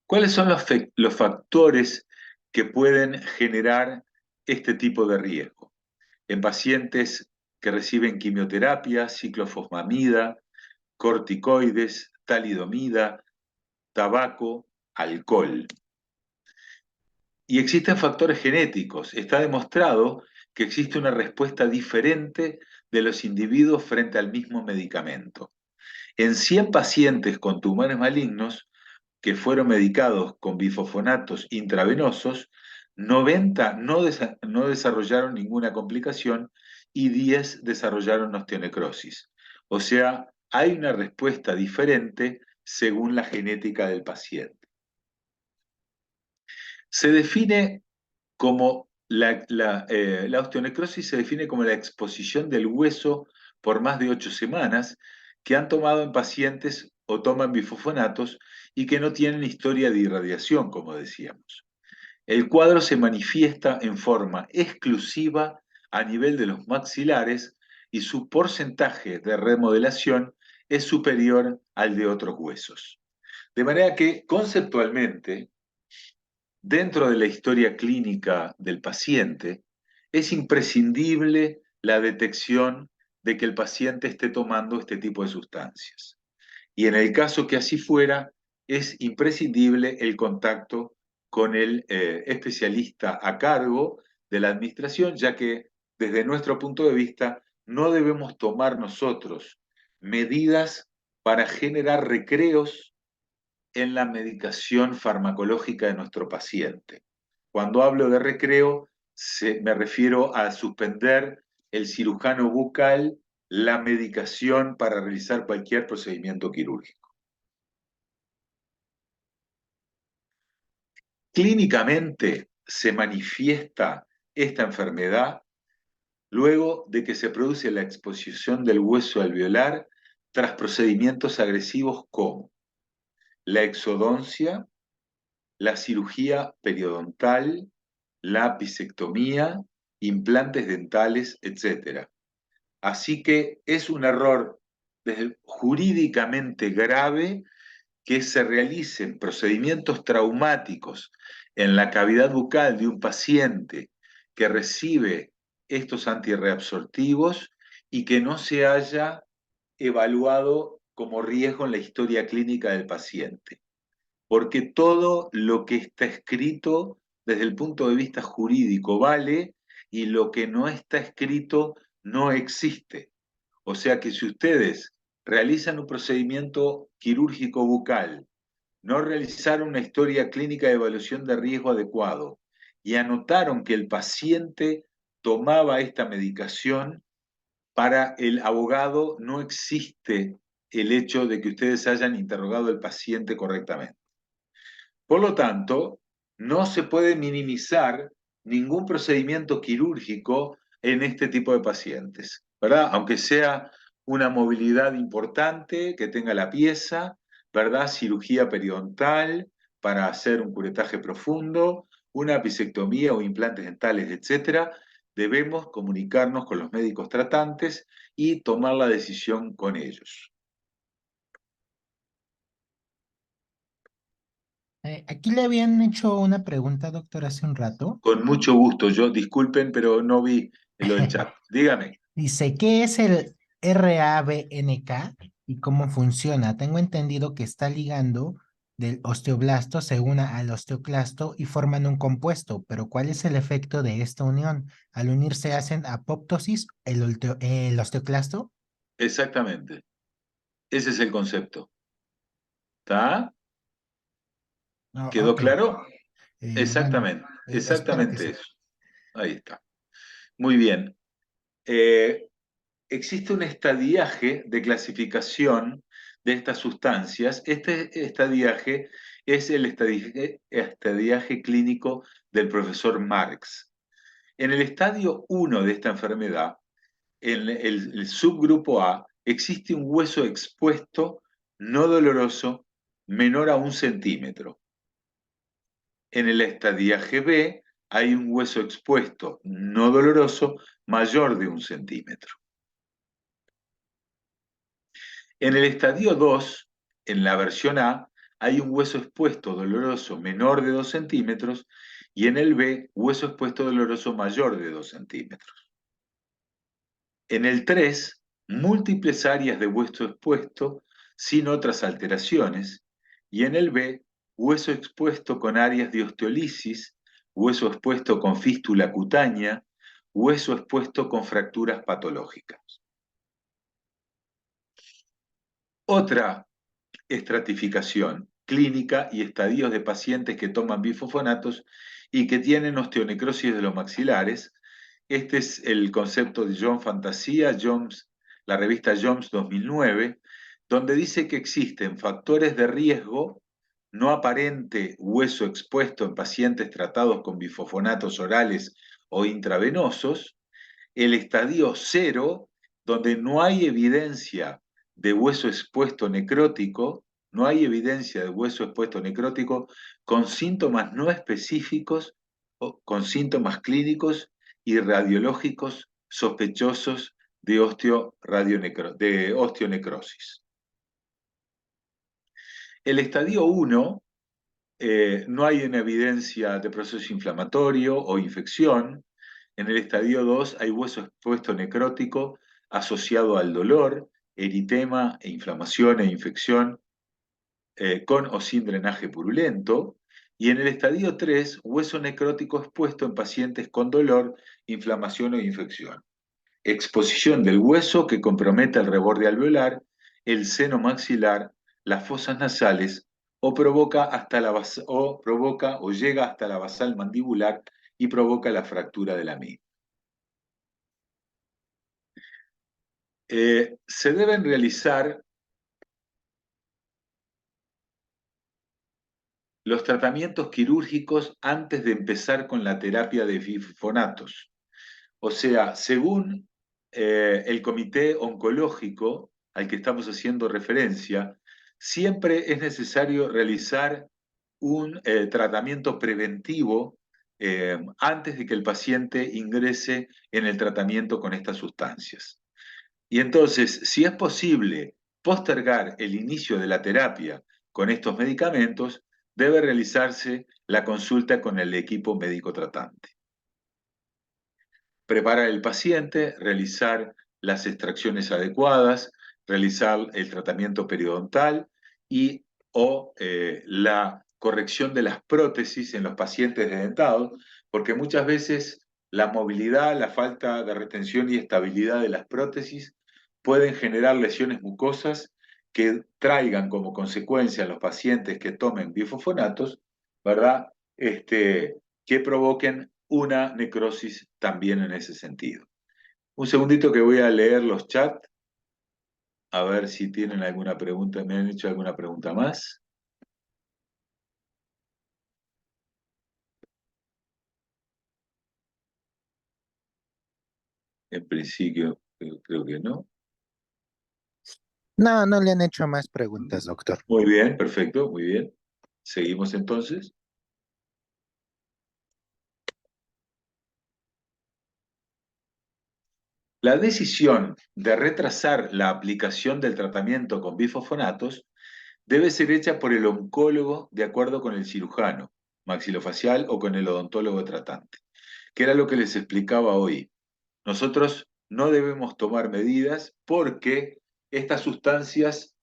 ¿Cuáles son los factores que pueden generar este tipo de riesgo? En pacientes que reciben quimioterapia, ciclofosfamida, corticoides, talidomida, tabaco, alcohol. Y existen factores genéticos. Está demostrado que existe una respuesta diferente de los individuos frente al mismo medicamento. En 100 pacientes con tumores malignos que fueron medicados con bifosfonatos intravenosos, 90 no desarrollaron ninguna complicación y 10 desarrollaron osteonecrosis. O sea, hay una respuesta diferente según la genética del paciente. Se define como la osteonecrosis se define como la exposición del hueso por más de 8 semanas que han tomado en pacientes o toman bifosfonatos y que no tienen historia de irradiación, como decíamos. El cuadro se manifiesta en forma exclusiva a nivel de los maxilares y su porcentaje de remodelación es superior al de otros huesos. De manera que, conceptualmente, dentro de la historia clínica del paciente, es imprescindible la detección de que el paciente esté tomando este tipo de sustancias. Y en el caso que así fuera, es imprescindible el contacto con el especialista a cargo de la administración, ya que desde nuestro punto de vista no debemos tomar nosotros medidas para generar recreos en la medicación farmacológica de nuestro paciente. Cuando hablo de recreo, me refiero a suspender el cirujano bucal la medicación para realizar cualquier procedimiento quirúrgico. Clínicamente se manifiesta esta enfermedad luego de que se produce la exposición del hueso alveolar tras procedimientos agresivos como la exodoncia, la cirugía periodontal, la apicectomía, implantes dentales, etc. Así que es un error jurídicamente grave que se realicen procedimientos traumáticos en la cavidad bucal de un paciente que recibe estos antirreabsortivos y que no se haya evaluado como riesgo en la historia clínica del paciente. Porque todo lo que está escrito desde el punto de vista jurídico vale y lo que no está escrito no existe. O sea que si ustedes realizan un procedimiento quirúrgico bucal, no realizaron una historia clínica de evaluación de riesgo adecuado y anotaron que el paciente tomaba esta medicación, para el abogado no existe el hecho de que ustedes hayan interrogado al paciente correctamente. Por lo tanto, no se puede minimizar ningún procedimiento quirúrgico en este tipo de pacientes, ¿verdad? Aunque sea una movilidad importante que tenga la pieza, ¿verdad? Cirugía periodontal para hacer un curetaje profundo, una apicectomía o implantes dentales, etc. Debemos comunicarnos con los médicos tratantes y tomar la decisión con ellos. Aquí le habían hecho una pregunta, doctor, hace un rato. Con mucho gusto. Yo, disculpen, pero no vi lo del chat. Dígame. Dice, ¿qué es el RABNK y cómo funciona? Tengo entendido que está ligando del osteoblasto, se una al osteoclasto y forman un compuesto, pero ¿cuál es el efecto de esta unión? Al unirse hacen apoptosis el osteoclasto. Exactamente. Ese es el concepto. ¿Está? Ah, ¿Quedó ok. claro? Bueno, Exactamente. espero que Exactamente sí. eso. Ahí está. Muy bien. Eh, Existe un estadiaje de clasificación de estas sustancias. Este estadiaje es el estadiaje clínico del profesor Marx. En el estadio 1 de esta enfermedad, en el subgrupo A, existe un hueso expuesto no doloroso menor a 1 centímetro. En el estadiaje B hay un hueso expuesto no doloroso mayor de 1 centímetro. En el estadio 2, en la versión A, hay un hueso expuesto doloroso menor de 2 centímetros y en el B, hueso expuesto doloroso mayor de 2 centímetros. En el 3, múltiples áreas de hueso expuesto sin otras alteraciones y en el B, hueso expuesto con áreas de osteolisis, hueso expuesto con fístula cutánea, hueso expuesto con fracturas patológicas. Otra estratificación clínica y estadios de pacientes que toman bifosfonatos y que tienen osteonecrosis de los maxilares. Este es el concepto de John Fantasia, la revista Jones 2009, donde dice que existen factores de riesgo no aparente hueso expuesto en pacientes tratados con bifosfonatos orales o intravenosos, el estadio 0, donde no hay evidencia de hueso expuesto necrótico, no hay evidencia de hueso expuesto necrótico con síntomas no específicos o con síntomas clínicos y radiológicos sospechosos de osteonecrosis. El estadio 1, no hay una evidencia de proceso inflamatorio o infección. En el estadio 2 hay hueso expuesto necrótico asociado al dolor, eritema e inflamación e infección con o sin drenaje purulento. Y en el estadio 3, hueso necrótico expuesto en pacientes con dolor, inflamación o infección. Exposición del hueso que compromete el reborde alveolar, el seno maxilar, las fosas nasales o provoca o llega hasta la basal mandibular y provoca la fractura de la misma. Se deben realizar los tratamientos quirúrgicos antes de empezar con la terapia de bifonatos. O sea, según el comité oncológico al que estamos haciendo referencia, siempre es necesario realizar un tratamiento preventivo antes de que el paciente ingrese en el tratamiento con estas sustancias. Y entonces, si es posible postergar el inicio de la terapia con estos medicamentos, debe realizarse la consulta con el equipo médico tratante. Preparar el paciente, realizar las extracciones adecuadas, realizar el tratamiento periodontal y o la corrección de las prótesis en los pacientes dedentados, porque muchas veces la movilidad, la falta de retención y estabilidad de las prótesis pueden generar lesiones mucosas que traigan como consecuencia a los pacientes que tomen bifosfonatos, ¿verdad? Que provoquen una necrosis también en ese sentido. Un segundito que voy a leer los chats, a ver si tienen alguna pregunta, me han hecho alguna pregunta más. En principio, creo que no. No, no le han hecho más preguntas, doctor. Muy bien, perfecto, muy bien. Seguimos entonces. La decisión de retrasar la aplicación del tratamiento con bifosfonatos debe ser hecha por el oncólogo de acuerdo con el cirujano maxilofacial o con el odontólogo tratante, que era lo que les explicaba hoy. Nosotros no debemos tomar medidas porque estas sustancias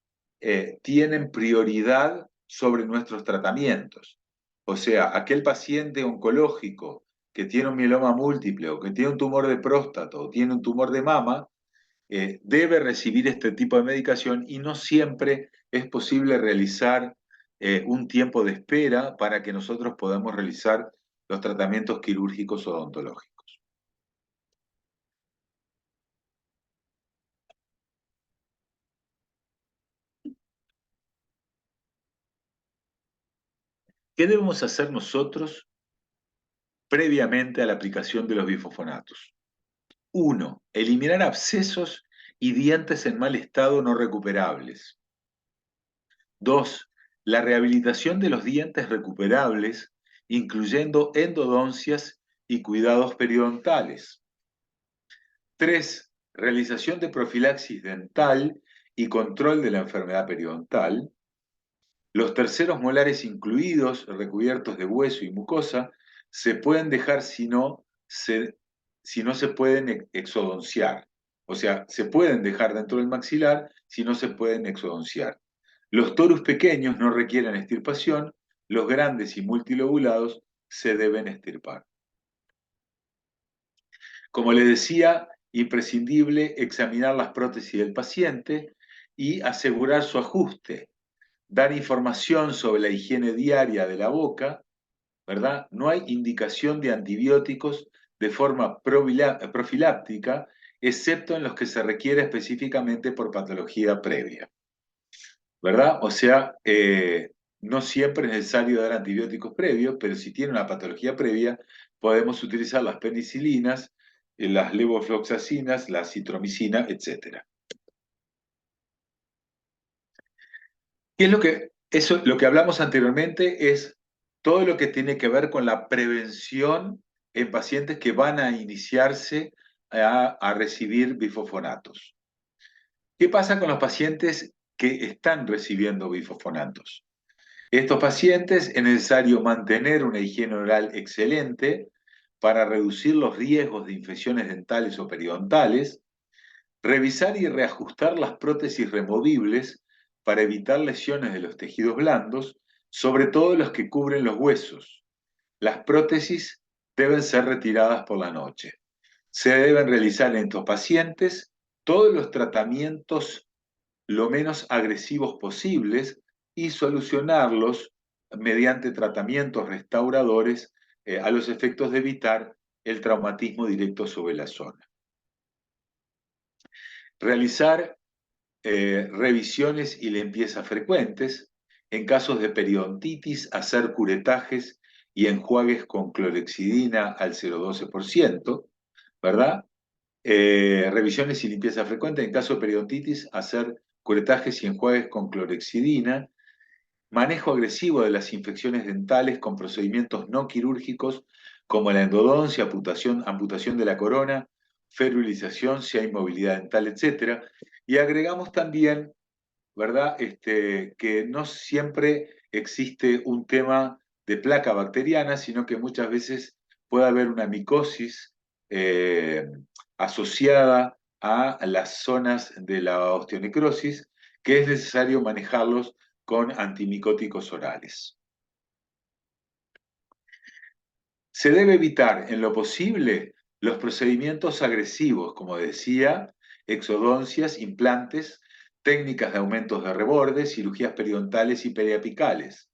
tienen prioridad sobre nuestros tratamientos. O sea, aquel paciente oncológico que tiene un mieloma múltiple o que tiene un tumor de próstata o tiene un tumor de mama, debe recibir este tipo de medicación y no siempre es posible realizar un tiempo de espera para que nosotros podamos realizar los tratamientos quirúrgicos odontológicos. ¿Qué debemos hacer nosotros previamente a la aplicación de los bifosfonatos? 1. Eliminar abscesos y dientes en mal estado no recuperables. 2. La rehabilitación de los dientes recuperables, incluyendo endodoncias y cuidados periodontales. 3. Realización de profilaxis dental y control de la enfermedad periodontal. Los terceros molares incluidos, recubiertos de hueso y mucosa, se pueden dejar si no se pueden exodonciar. O sea, se pueden dejar dentro del maxilar si no se pueden exodonciar. Los torus pequeños no requieren extirpación, los grandes y multilobulados se deben extirpar. Como les decía, imprescindible examinar las prótesis del paciente y asegurar su ajuste. Dar información sobre la higiene diaria de la boca, ¿verdad? No hay indicación de antibióticos de forma profiláctica, excepto en los que se requiere específicamente por patología previa, ¿verdad? O sea, no siempre es necesario dar antibióticos previos, pero si tiene una patología previa, podemos utilizar las penicilinas, las levofloxacinas, la citromicina, etc. ¿Qué es lo que hablamos anteriormente? Es todo lo que tiene que ver con la prevención en pacientes que van a iniciarse a recibir bifosfonatos. ¿Qué pasa con los pacientes que están recibiendo bifosfonatos? Estos pacientes es necesario mantener una higiene oral excelente para reducir los riesgos de infecciones dentales o periodontales, revisar y reajustar las prótesis removibles para evitar lesiones de los tejidos blandos, sobre todo los que cubren los huesos. Las prótesis deben ser retiradas por la noche. Se deben realizar en estos pacientes todos los tratamientos lo menos agresivos posibles y solucionarlos mediante tratamientos restauradores a los efectos de evitar el traumatismo directo sobre la zona. Realizar revisiones y limpiezas frecuentes. En casos de periodontitis, hacer curetajes y enjuagues con clorexidina al 0,12%, ¿verdad? Revisiones y limpieza frecuente. En caso de periodontitis, hacer curetajes y enjuagues con clorexidina. Manejo agresivo de las infecciones dentales con procedimientos no quirúrgicos como la endodoncia, amputación de la corona, ferulización si hay movilidad dental, etc. Y agregamos también, ¿verdad? Que no siempre existe un tema de placa bacteriana, sino que muchas veces puede haber una micosis eh, asociada a las zonas de la osteonecrosis, que es necesario manejarlos con antimicóticos orales. Se debe evitar en lo posible los procedimientos agresivos, como decía, exodoncias, implantes, técnicas de aumentos de reborde, cirugías periodontales y periapicales.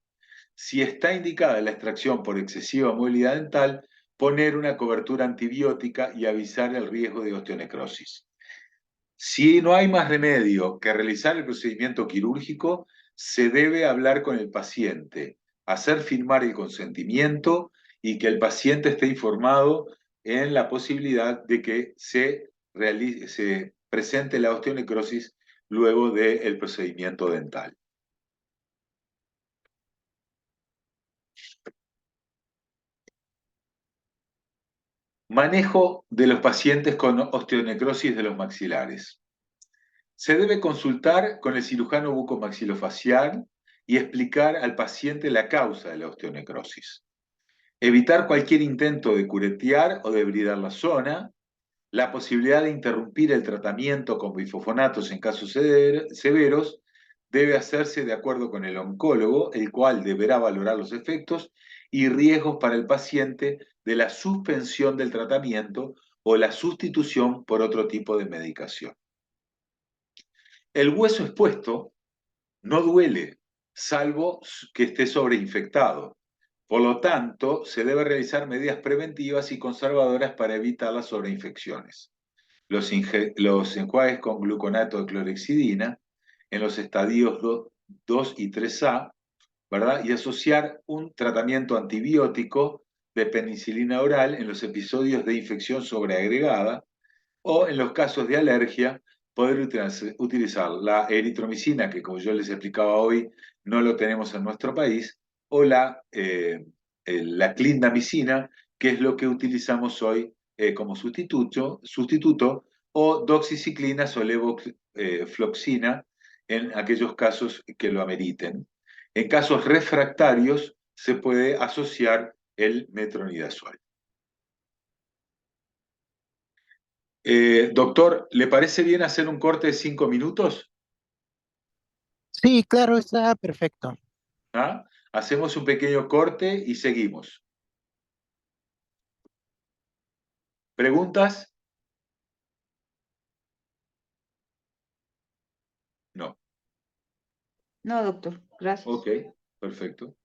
Si está indicada la extracción por excesiva movilidad dental, poner una cobertura antibiótica y avisar el riesgo de osteonecrosis. Si no hay más remedio que realizar el procedimiento quirúrgico, se debe hablar con el paciente, hacer firmar el consentimiento y que el paciente esté informado en la posibilidad de que se presente la osteonecrosis luego del procedimiento dental. Manejo de los pacientes con osteonecrosis de los maxilares. Se debe consultar con el cirujano bucomaxilofacial y explicar al paciente la causa de la osteonecrosis. Evitar cualquier intento de curetear o de bridar la zona, la posibilidad de interrumpir el tratamiento con bifosfonatos en casos severos debe hacerse de acuerdo con el oncólogo, el cual deberá valorar los efectos y riesgos para el paciente de la suspensión del tratamiento o la sustitución por otro tipo de medicación. El hueso expuesto no duele, salvo que esté sobreinfectado. Por lo tanto, se debe realizar medidas preventivas y conservadoras para evitar las sobreinfecciones. Los enjuagues con gluconato de clorexidina en los estadios 2 y 3A, ¿verdad? Y asociar un tratamiento antibiótico de penicilina oral en los episodios de infección sobreagregada o en los casos de alergia, poder utilizar la eritromicina, que como yo les explicaba hoy, no lo tenemos en nuestro país, o la clindamicina, que es lo que utilizamos hoy como sustituto, o doxiciclina o levofloxina en aquellos casos que lo ameriten. En casos refractarios se puede asociar el metronidazol. Doctor, ¿le parece bien hacer un corte de 5 minutos? Sí, claro, está perfecto. ¿Ah? Hacemos un pequeño corte y seguimos. ¿Preguntas? No. No, doctor, gracias. Ok, perfecto.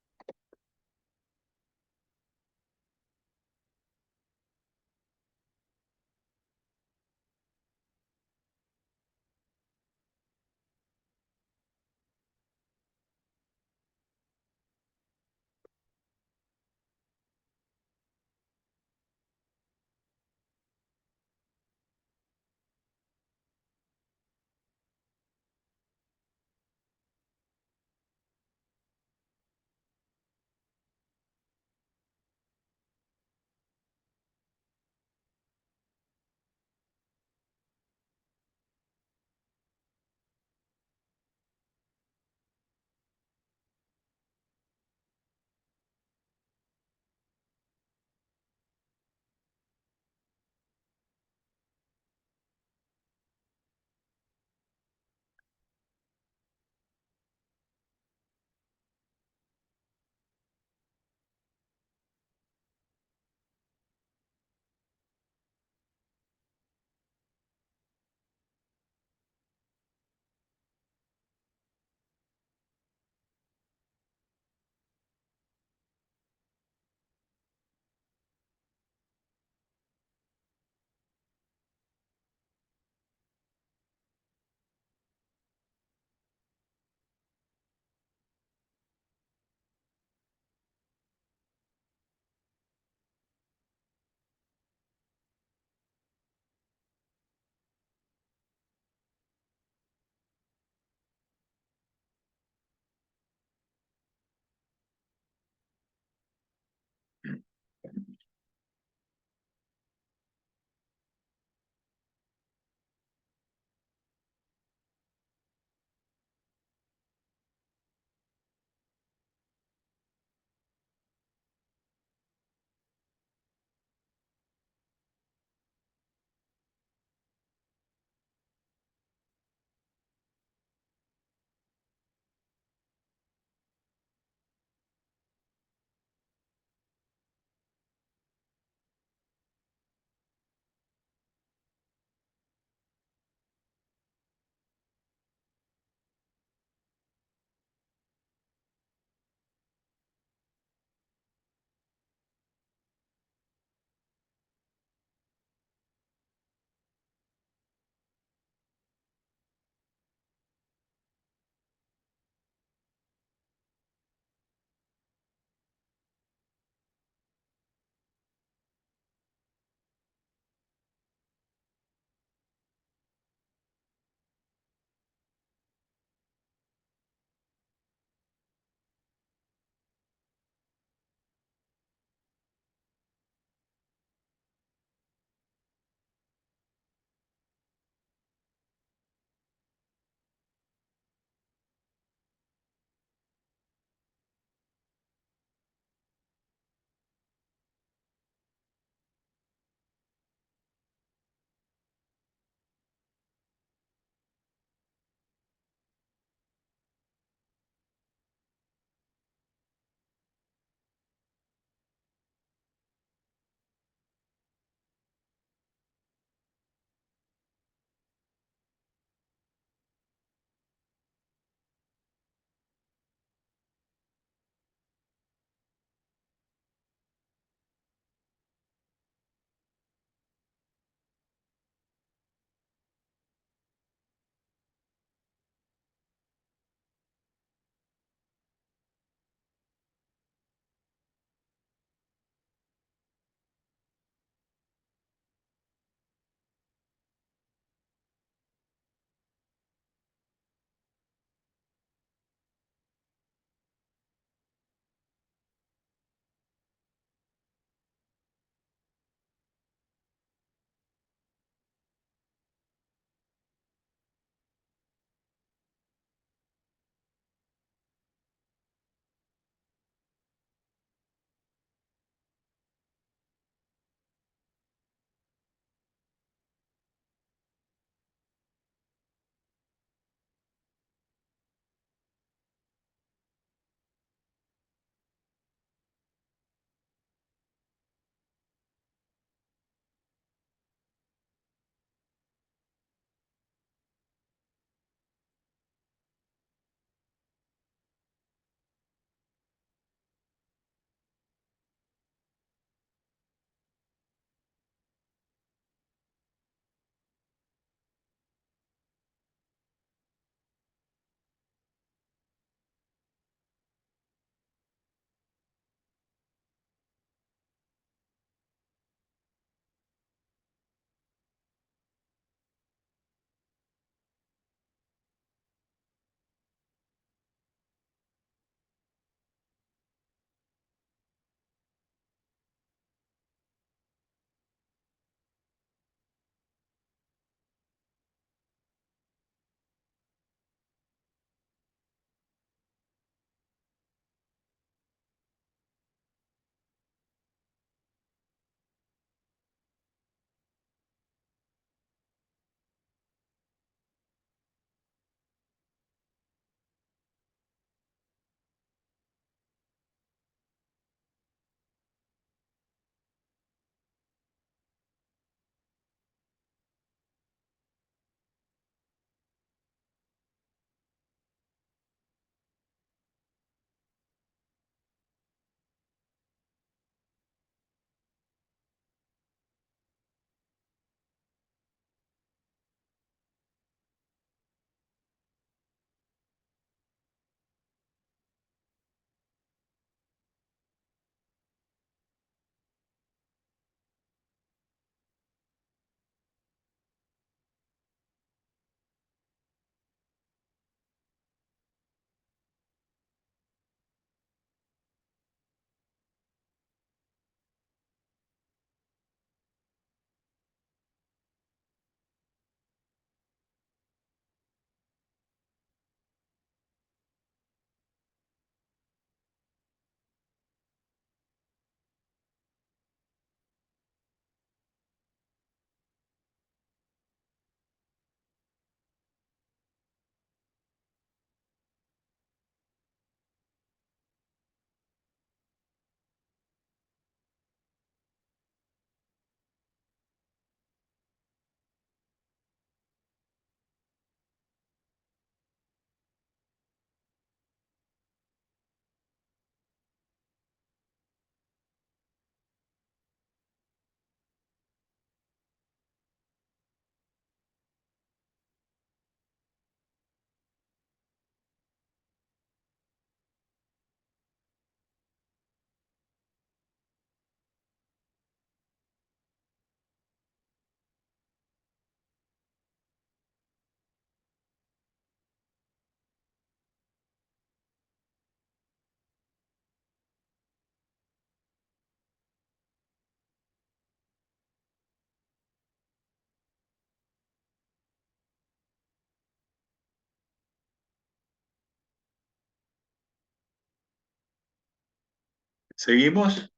¿Seguimos?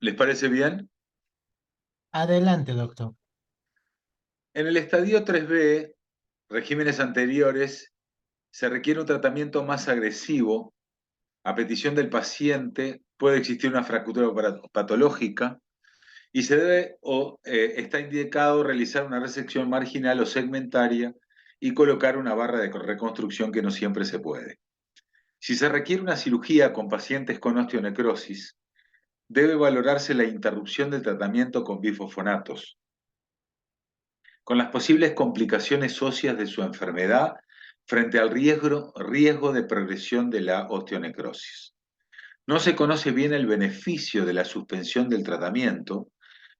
¿Les parece bien? Adelante, doctor. En el estadio 3B, regímenes anteriores, se requiere un tratamiento más agresivo. A petición del paciente puede existir una fractura patológica y se debe o está indicado realizar una resección marginal o segmentaria y colocar una barra de reconstrucción que no siempre se puede. Si se requiere una cirugía con pacientes con osteonecrosis, debe valorarse la interrupción del tratamiento con bifosfonatos, con las posibles complicaciones óseas de su enfermedad frente al riesgo de progresión de la osteonecrosis. No se conoce bien el beneficio de la suspensión del tratamiento.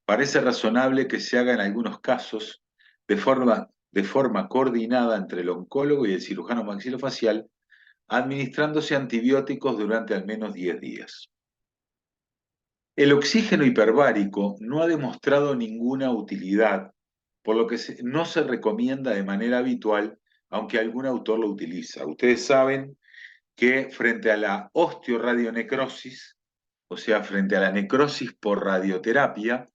Parece razonable que se haga en algunos casos de forma coordinada entre el oncólogo y el cirujano maxilofacial, administrándose antibióticos durante al menos 10 días. El oxígeno hiperbárico no ha demostrado ninguna utilidad, por lo que no se recomienda de manera habitual, aunque algún autor lo utiliza. Ustedes saben que frente a la osteoradionecrosis, o sea, frente a la necrosis por radioterapia,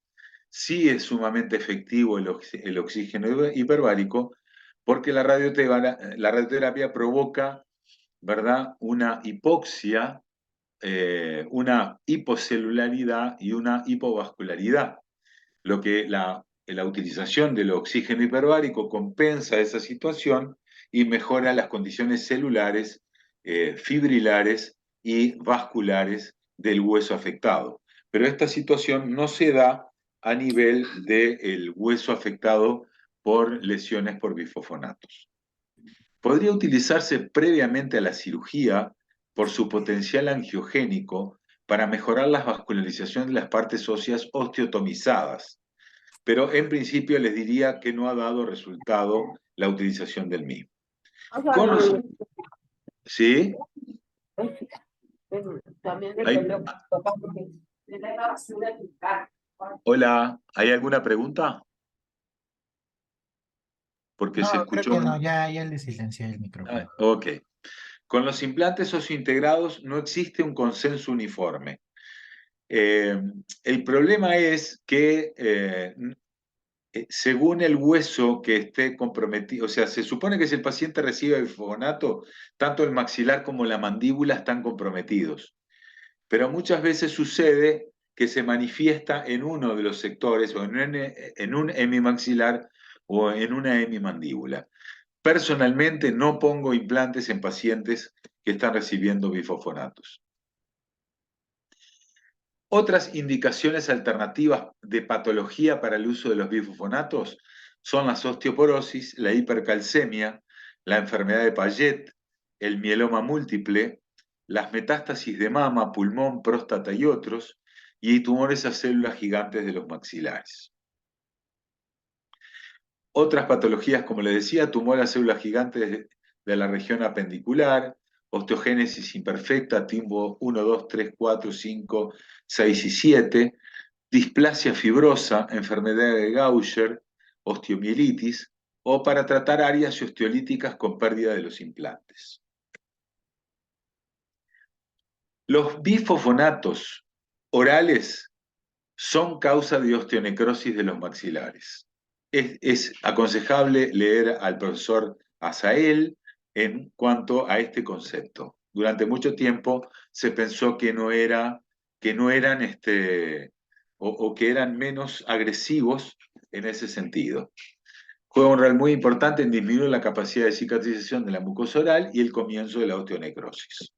sí es sumamente efectivo el oxígeno hiperbárico, porque la radioterapia provoca, ¿verdad?, una hipoxia, una hipocelularidad y una hipovascularidad, lo que la utilización del oxígeno hiperbárico compensa esa situación y mejora las condiciones celulares, fibrilares y vasculares del hueso afectado. Pero esta situación no se da a nivel del hueso afectado por lesiones por bifosfonatos. Podría utilizarse previamente a la cirugía por su potencial angiogénico para mejorar la vascularización de las partes óseas osteotomizadas, pero en principio les diría que no ha dado resultado la utilización del mismo. Con los, ¿sí? Hola, ¿hay alguna pregunta? Porque se No, creo escuchó que no, ya le silencié el micrófono. Ok. Con los implantes osseointegrados no existe un consenso uniforme. El problema es que según el hueso que esté comprometido, o sea, se supone que si el paciente recibe bifosfonato, tanto el maxilar como la mandíbula están comprometidos. Pero muchas veces sucede que se manifiesta en uno de los sectores, o en un hemimaxilar o en una hemimandíbula. Personalmente no pongo implantes en pacientes que están recibiendo bifosfonatos. Otras indicaciones alternativas de patología para el uso de los bifosfonatos son la osteoporosis, la hipercalcemia, la enfermedad de Payet, el mieloma múltiple, las metástasis de mama, pulmón, próstata y otros, y tumores a células gigantes de los maxilares. Otras patologías, como les decía, tumor a células gigantes de la región apendicular, osteogénesis imperfecta, tipo 1, 2, 3, 4, 5, 6 y 7, displasia fibrosa, enfermedad de Gaucher, osteomielitis, o para tratar áreas osteolíticas con pérdida de los implantes. Los bifosfonatos orales son causa de osteonecrosis de los maxilares. Es aconsejable leer al profesor Azael en cuanto a este concepto. Durante mucho tiempo se pensó que no eran o que eran menos agresivos en ese sentido. Juega un rol muy importante en disminuir la capacidad de cicatrización de la mucosa oral y el comienzo de la osteonecrosis.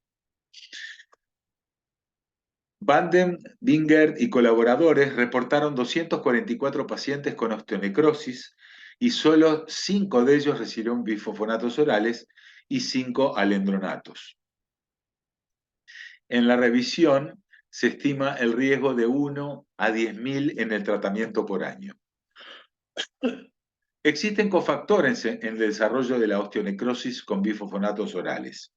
Vanden, Binger y colaboradores reportaron 244 pacientes con osteonecrosis y solo 5 de ellos recibieron bifosfonatos orales y 5 alendronatos. En la revisión se estima el riesgo de 1 a 10.000 en el tratamiento por año. Existen cofactores en el desarrollo de la osteonecrosis con bifosfonatos orales.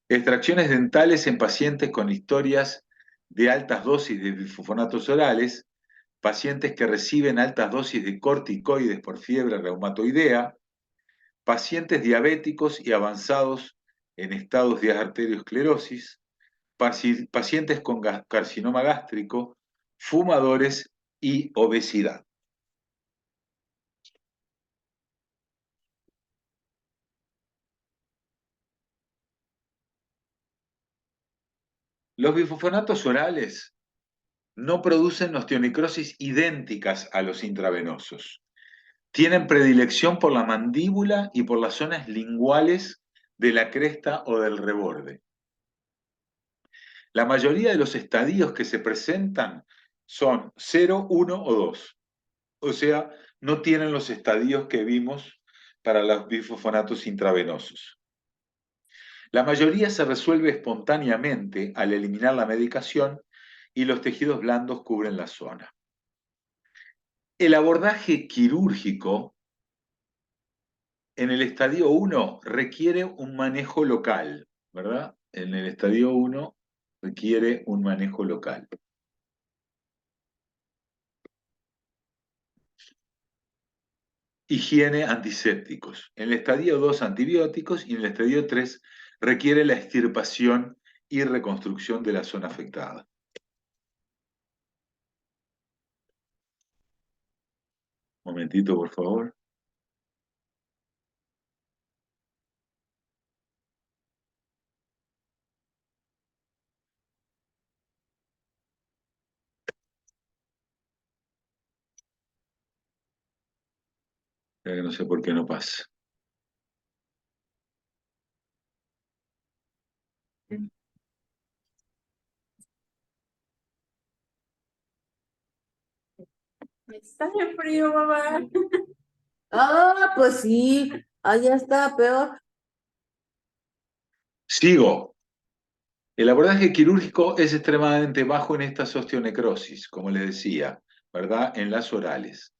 Extracciones dentales en pacientes con historias de altas dosis de bifosfonatos orales, pacientes que reciben altas dosis de corticoides por fiebre reumatoidea, pacientes diabéticos y avanzados en estados de arteriosclerosis, pacientes con carcinoma gástrico, fumadores y obesidad. Los bifosfonatos orales no producen osteonecrosis idénticas a los intravenosos. Tienen predilección por la mandíbula y por las zonas linguales de la cresta o del reborde. La mayoría de los estadios que se presentan son 0, 1 o 2. O sea, no tienen los estadios que vimos para los bifosfonatos intravenosos. La mayoría se resuelve espontáneamente al eliminar la medicación y los tejidos blandos cubren la zona. El abordaje quirúrgico en el estadio 1 requiere un manejo local, ¿verdad? En el estadio 1 requiere un manejo local. Higiene, antisépticos. En el estadio 2, antibióticos, y en el estadio 3 requiere la extirpación y reconstrucción de la zona afectada. Un momentito, por favor. Ya que no sé por qué no pasa. Está bien frío, mamá. Ah, pues sí, allá está peor. Sigo. El abordaje quirúrgico es extremadamente bajo en estas osteonecrosis, como les decía, ¿verdad? En las orales.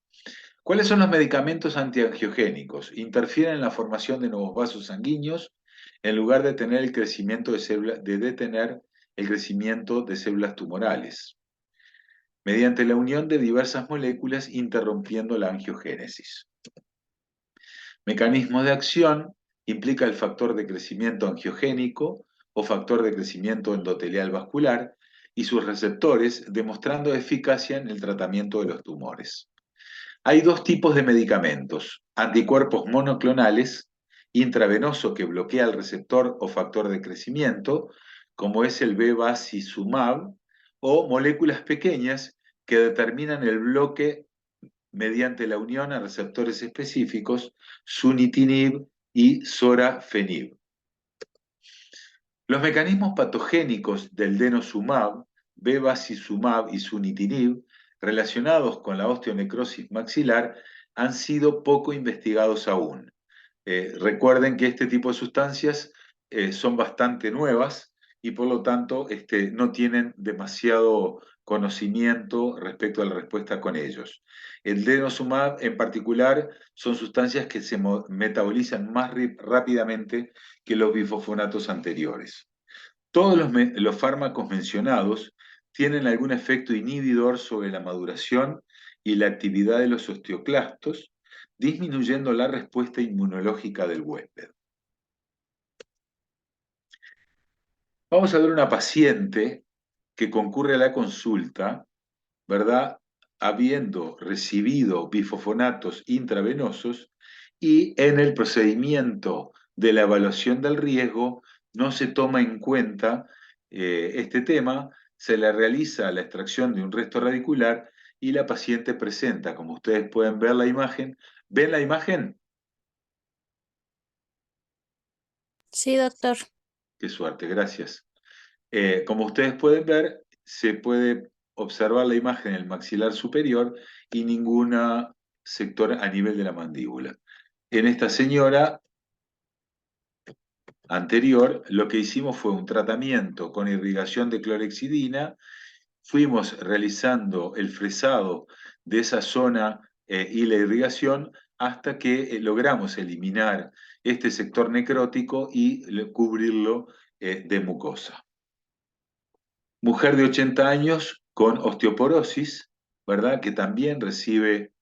¿Cuáles son los medicamentos antiangiogénicos? Interfieren en la formación de nuevos vasos sanguíneos en lugar de detener el crecimiento de células tumorales, mediante la unión de diversas moléculas interrumpiendo la angiogénesis. Mecanismos de acción implica el factor de crecimiento angiogénico o factor de crecimiento endotelial vascular y sus receptores, demostrando eficacia en el tratamiento de los tumores. Hay dos tipos de medicamentos: anticuerpos monoclonales, intravenoso que bloquea el receptor o factor de crecimiento, como es el bevacizumab, o moléculas pequeñas que determinan el bloque mediante la unión a receptores específicos, sunitinib y sorafenib. Los mecanismos patogénicos del denosumab, bevacizumab y sunitinib, relacionados con la osteonecrosis maxilar, han sido poco investigados aún. Recuerden que este tipo de sustancias son bastante nuevas y por lo tanto no tienen demasiado conocimiento respecto a la respuesta con ellos. El denosumab en particular son sustancias que se metabolizan más rápidamente que los bifosfonatos anteriores. Todos los fármacos mencionados tienen algún efecto inhibidor sobre la maduración y la actividad de los osteoclastos, disminuyendo la respuesta inmunológica del huésped. Vamos a ver una paciente que concurre a la consulta, ¿verdad? Habiendo recibido bifosfonatos intravenosos y en el procedimiento de la evaluación del riesgo no se toma en cuenta este tema, se le realiza la extracción de un resto radicular y la paciente presenta, como ustedes pueden ver la imagen. ¿Ven la imagen? Sí, doctor. Qué suerte, gracias. Como ustedes pueden ver, se puede observar la imagen en el maxilar superior y ningún sector a nivel de la mandíbula. En esta señora anterior, lo que hicimos fue un tratamiento con irrigación de clorhexidina, fuimos realizando el fresado de esa zona y la irrigación hasta que logramos eliminar este sector necrótico y cubrirlo de mucosa. Mujer de 80 años con osteoporosis, ¿verdad? Que también recibe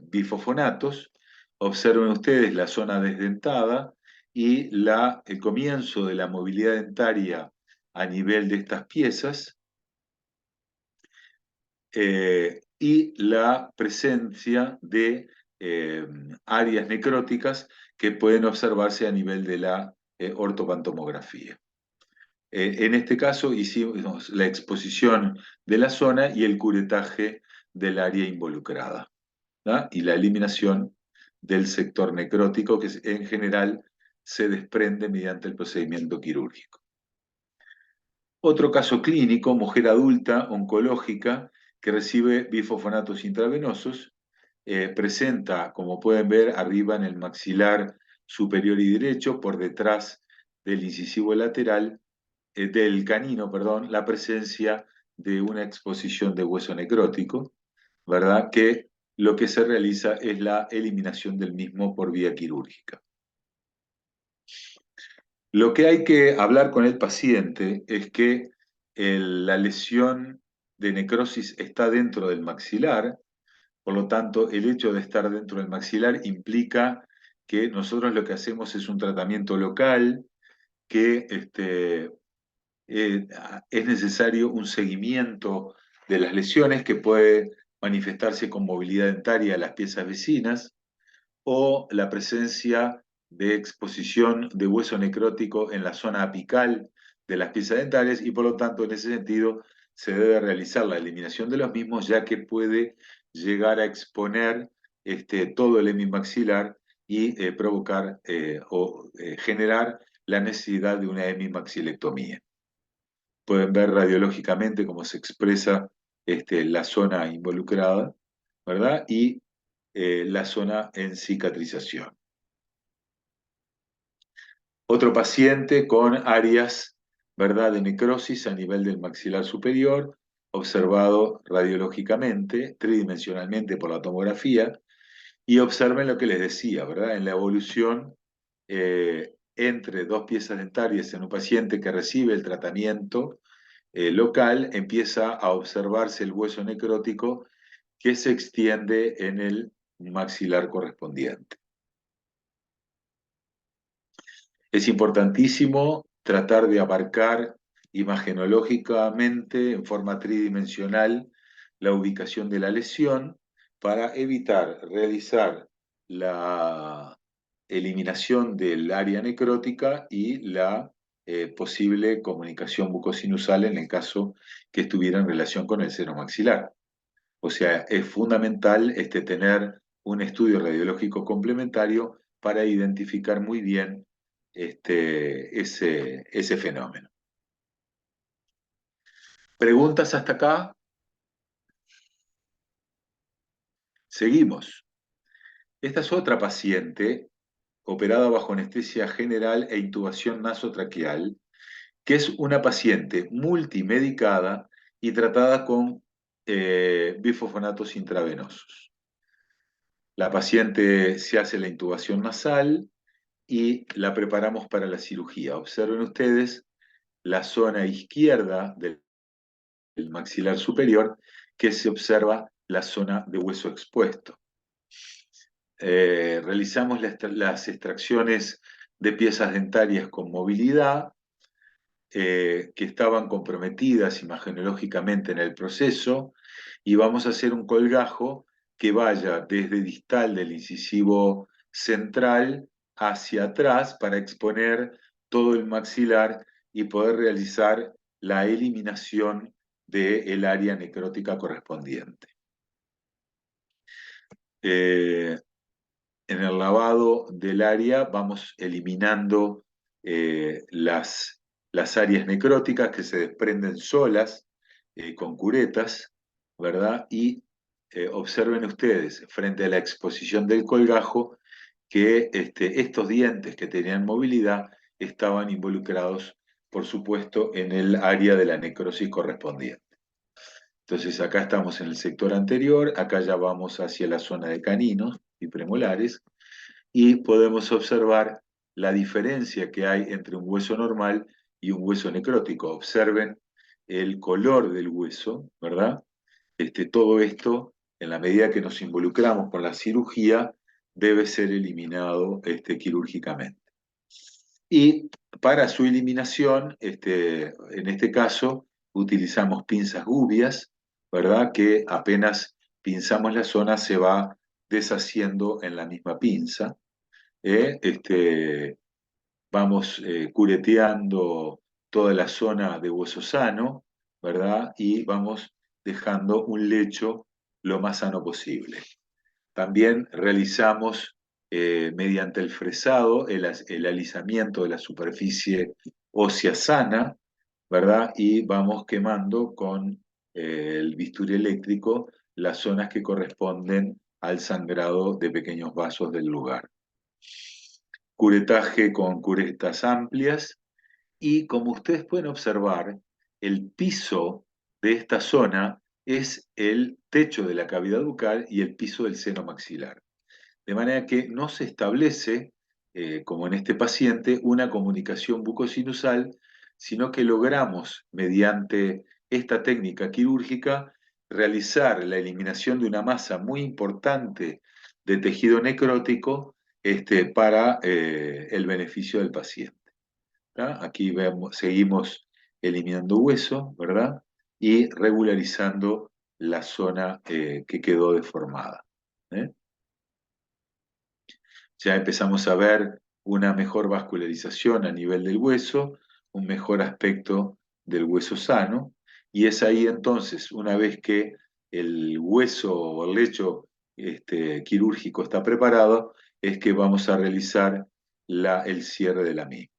bifosfonatos. Observen ustedes la zona desdentada y el comienzo de la movilidad dentaria a nivel de estas piezas, y la presencia de áreas necróticas que pueden observarse a nivel de la ortopantomografía. En este caso hicimos la exposición de la zona y el curetaje del área involucrada, ¿no? Y la eliminación del sector necrótico, que en general se desprende mediante el procedimiento quirúrgico. Otro caso clínico, mujer adulta, oncológica, que recibe bifosfonatos intravenosos, presenta, como pueden ver, arriba en el maxilar superior y derecho, por detrás del incisivo lateral, del canino, perdón, la presencia de una exposición de hueso necrótico, ¿verdad? Que lo que se realiza es la eliminación del mismo por vía quirúrgica. Lo que hay que hablar con el paciente es que la lesión de necrosis está dentro del maxilar, por lo tanto, el hecho de estar dentro del maxilar implica que nosotros lo que hacemos es un tratamiento local, que es necesario un seguimiento de las lesiones que puede manifestarse con movilidad dentaria a las piezas vecinas o la presencia de exposición de hueso necrótico en la zona apical de las piezas dentales y por lo tanto en ese sentido se debe realizar la eliminación de los mismos ya que puede llegar a exponer todo el hemimaxilar y provocar o generar la necesidad de una hemimaxilectomía. Pueden ver radiológicamente cómo se expresa la zona involucrada, ¿verdad? Y la zona en cicatrización. Otro paciente con áreas, ¿verdad?, de necrosis a nivel del maxilar superior, observado radiológicamente, tridimensionalmente por la tomografía, y observen lo que les decía, ¿verdad? En la evolución entre dos piezas dentarias en un paciente que recibe el tratamiento local, empieza a observarse el hueso necrótico que se extiende en el maxilar correspondiente. Es importantísimo tratar de abarcar imagenológicamente, en forma tridimensional, la ubicación de la lesión para evitar realizar la eliminación del área necrótica y la posible comunicación bucosinusal en el caso que estuviera en relación con el seno maxilar. O sea, es fundamental tener un estudio radiológico complementario para identificar muy bien ese fenómeno. ¿Preguntas hasta acá? Seguimos. Esta es otra paciente operada bajo anestesia general e intubación nasotraqueal, que es una paciente multimedicada y tratada con bifosfonatos intravenosos. La paciente se hace la intubación nasal y la preparamos para la cirugía. Observen ustedes la zona izquierda del maxilar superior, que se observa la zona de hueso expuesto. Realizamos las extracciones de piezas dentarias con movilidad, que estaban comprometidas imagenológicamente en el proceso, y vamos a hacer un colgajo que vaya desde distal del incisivo central hacia atrás para exponer todo el maxilar y poder realizar la eliminación del área necrótica correspondiente. En el lavado del área vamos eliminando las áreas necróticas que se desprenden solas con curetas, ¿verdad? Y observen ustedes, frente a la exposición del colgajo, que estos dientes que tenían movilidad estaban involucrados, por supuesto, en el área de la necrosis correspondiente. Entonces acá estamos en el sector anterior, acá ya vamos hacia la zona de caninos y premolares, y podemos observar la diferencia que hay entre un hueso normal y un hueso necrótico. Observen el color del hueso, ¿verdad? Todo esto, en la medida que nos involucramos con la cirugía, debe ser eliminado quirúrgicamente. Y para su eliminación, en este caso, utilizamos pinzas gubias, ¿verdad? Que apenas pinzamos la zona se va deshaciendo en la misma pinza. ¿Eh? Vamos cureteando toda la zona de hueso sano, ¿verdad? Y vamos dejando un lecho lo más sano posible. También realizamos mediante el fresado el alisamiento de la superficie ósea sana, ¿verdad? Y vamos quemando con el bisturí eléctrico las zonas que corresponden al sangrado de pequeños vasos del lugar. Curetaje con curetas amplias y como ustedes pueden observar, el piso de esta zona es el techo de la cavidad bucal y el piso del seno maxilar. De manera que no se establece, como en este paciente, una comunicación bucosinusal, sino que logramos, mediante esta técnica quirúrgica, realizar la eliminación de una masa muy importante de tejido necrótico para el beneficio del paciente. ¿Tá? Aquí seguimos eliminando hueso, ¿verdad? Y regularizando la zona que quedó deformada. ¿Eh? Ya empezamos a ver una mejor vascularización a nivel del hueso, un mejor aspecto del hueso sano, y es ahí entonces, una vez que el hueso o el lecho quirúrgico está preparado, es que vamos a realizar el cierre de la misma.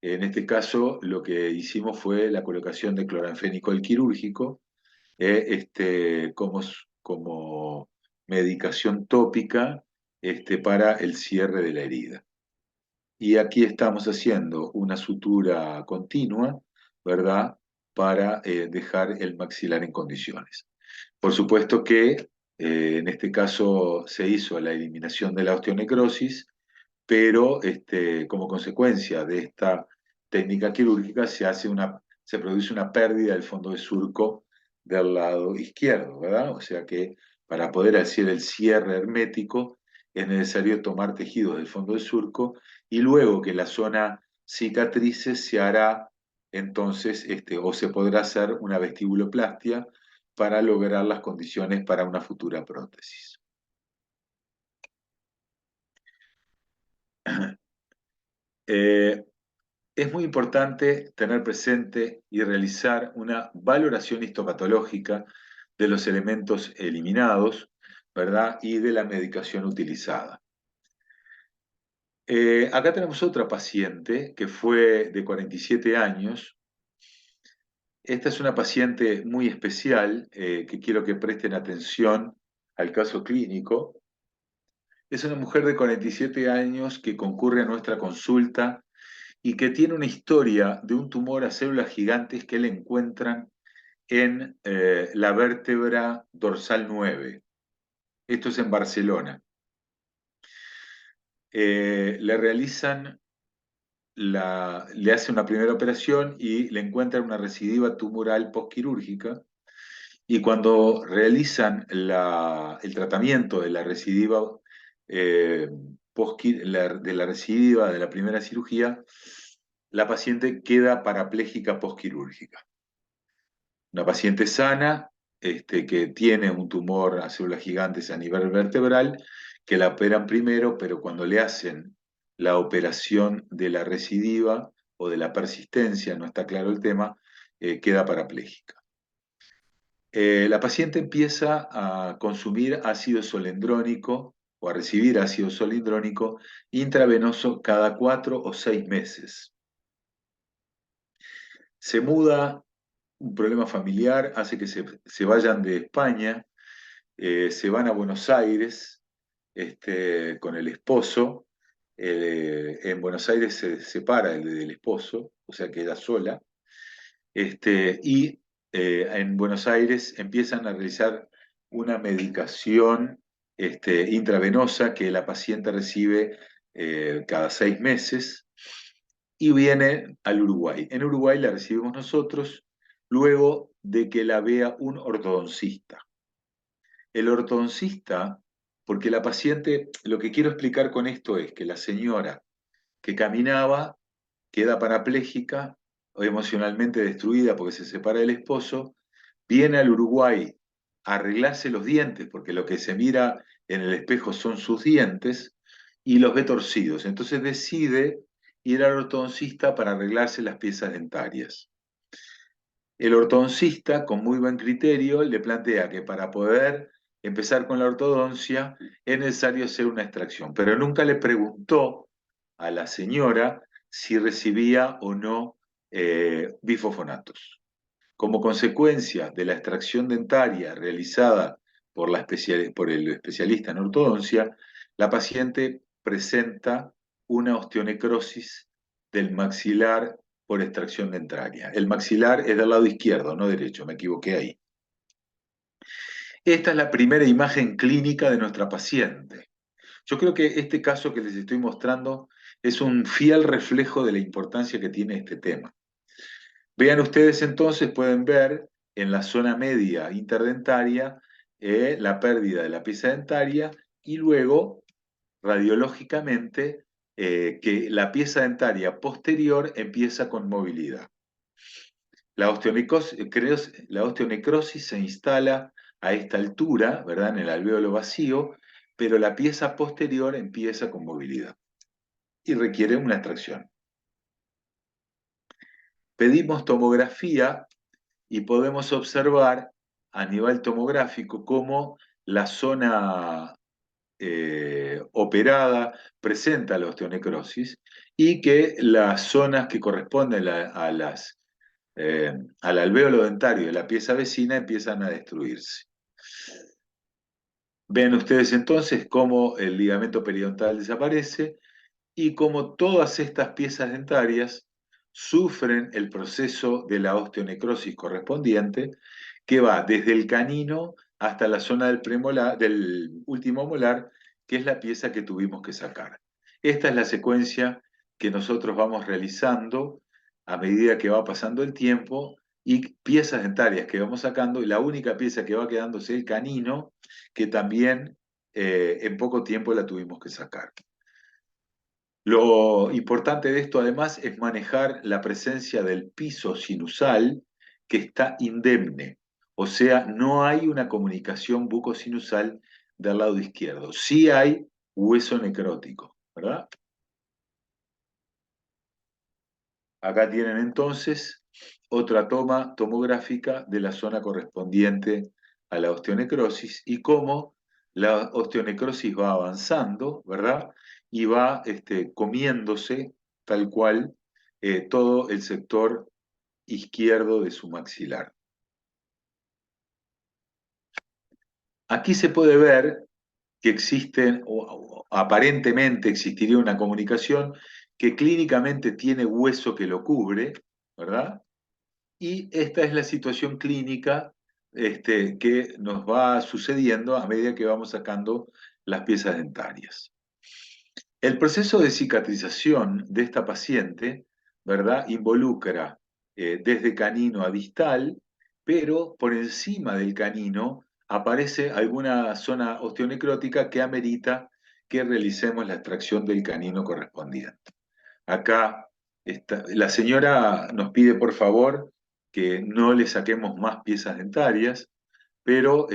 En este caso, lo que hicimos fue la colocación de cloranfenicol quirúrgico como medicación tópica para el cierre de la herida. Y aquí estamos haciendo una sutura continua, ¿verdad? Para dejar el maxilar en condiciones. Por supuesto que en este caso se hizo la eliminación de la osteonecrosis, pero como consecuencia de esta técnica quirúrgica se produce una pérdida del fondo de surco del lado izquierdo, ¿verdad? O sea que para poder hacer el cierre hermético es necesario tomar tejidos del fondo del surco y luego que la zona cicatrice se hará entonces, o se podrá hacer una vestibuloplastia para lograr las condiciones para una futura prótesis. Es muy importante tener presente y realizar una valoración histopatológica de los elementos eliminados, ¿verdad? Y de la medicación utilizada. Acá tenemos otra paciente que fue de 47 años. Esta es una paciente muy especial que quiero que presten atención al caso clínico. Es una mujer de 47 años que concurre a nuestra consulta y que tiene una historia de un tumor a células gigantes que le encuentran en la vértebra dorsal 9. Esto es en Barcelona. Le hacen una primera operación y le encuentran una recidiva tumoral postquirúrgica, y cuando realizan el tratamiento de la recidiva de la recidiva de la primera cirugía, la paciente queda parapléjica postquirúrgica. Una paciente sana que tiene un tumor a células gigantes a nivel vertebral, que la operan primero, pero cuando le hacen la operación de la recidiva o de la persistencia, no está claro el tema, queda parapléjica. La paciente empieza a consumir ácido solendrónico o a recibir ácido solendrónico intravenoso cada 4 o 6 meses. Se muda, un problema familiar hace que se vayan de España, se van a Buenos Aires con el esposo. En Buenos Aires se separa del esposo, o sea, queda sola. Y en Buenos Aires empiezan a realizar una medicación intravenosa que la paciente recibe cada 6 meses y viene al Uruguay. En Uruguay la recibimos nosotros luego de que la vea un ortodoncista. El ortodoncista, porque la paciente, lo que quiero explicar con esto es que la señora que caminaba queda parapléjica o emocionalmente destruida porque se separa del esposo, viene al Uruguay a arreglarse los dientes, porque lo que se mira en el espejo son sus dientes, y los ve torcidos. Entonces decide ir al ortodoncista para arreglarse las piezas dentarias. El ortodoncista, con muy buen criterio, le plantea que para poder empezar con la ortodoncia es necesario hacer una extracción, pero nunca le preguntó a la señora si recibía o no bifosfonatos. Como consecuencia de la extracción dentaria realizada por el especialista en ortodoncia, la paciente presenta una osteonecrosis del maxilar por extracción dentaria. El maxilar es del lado izquierdo, no derecho, me equivoqué ahí. Esta es la primera imagen clínica de nuestra paciente. Yo creo que este caso que les estoy mostrando es un fiel reflejo de la importancia que tiene este tema. Vean ustedes entonces, pueden ver en la zona media interdentaria la pérdida de la pieza dentaria y luego, radiológicamente, que la pieza dentaria posterior empieza con movilidad. La osteonecrosis se instala a esta altura, ¿verdad? En el alvéolo vacío, pero la pieza posterior empieza con movilidad y requiere una extracción. Pedimos tomografía y podemos observar a nivel tomográfico cómo la zona operada presenta la osteonecrosis y que las zonas que corresponden al alvéolo dentario de la pieza vecina empiezan a destruirse. Ven ustedes entonces cómo el ligamento periodontal desaparece y cómo todas estas piezas dentarias sufren el proceso de la osteonecrosis correspondiente, que va desde el canino hasta la zona del último molar, que es la pieza que tuvimos que sacar. Esta es la secuencia que nosotros vamos realizando a medida que va pasando el tiempo y piezas dentarias que vamos sacando, y la única pieza que va quedando es el canino, que también en poco tiempo la tuvimos que sacar. Lo importante de esto además es manejar la presencia del piso sinusal que está indemne, o sea, no hay una comunicación bucosinusal del lado izquierdo, sí hay hueso necrótico, ¿verdad? Acá tienen entonces otra toma tomográfica de la zona correspondiente a la osteonecrosis y cómo la osteonecrosis va avanzando, ¿verdad? Y va comiéndose tal cual todo el sector izquierdo de su maxilar. Aquí se puede ver que existen, o aparentemente existiría una comunicación que clínicamente tiene hueso que lo cubre, ¿verdad? Y esta es la situación clínica que nos va sucediendo a medida que vamos sacando las piezas dentarias. El proceso de cicatrización de esta paciente, ¿verdad?, involucra desde canino a distal, pero por encima del canino aparece alguna zona osteonecrótica que amerita que realicemos la extracción del canino correspondiente. Acá la señora nos pide por favor que no le saquemos más piezas dentarias, pero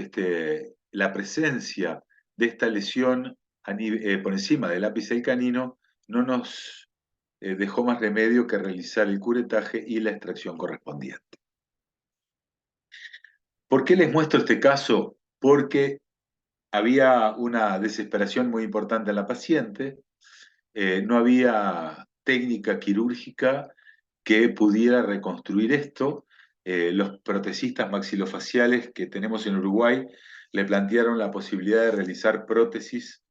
la presencia de esta lesión por encima del ápice del canino no nos dejó más remedio que realizar el curetaje y la extracción correspondiente. ¿Por qué les muestro este caso? Porque había una desesperación muy importante en la paciente, no había técnica quirúrgica que pudiera reconstruir esto. Los protecistas maxilofaciales que tenemos en Uruguay le plantearon la posibilidad de realizar prótesis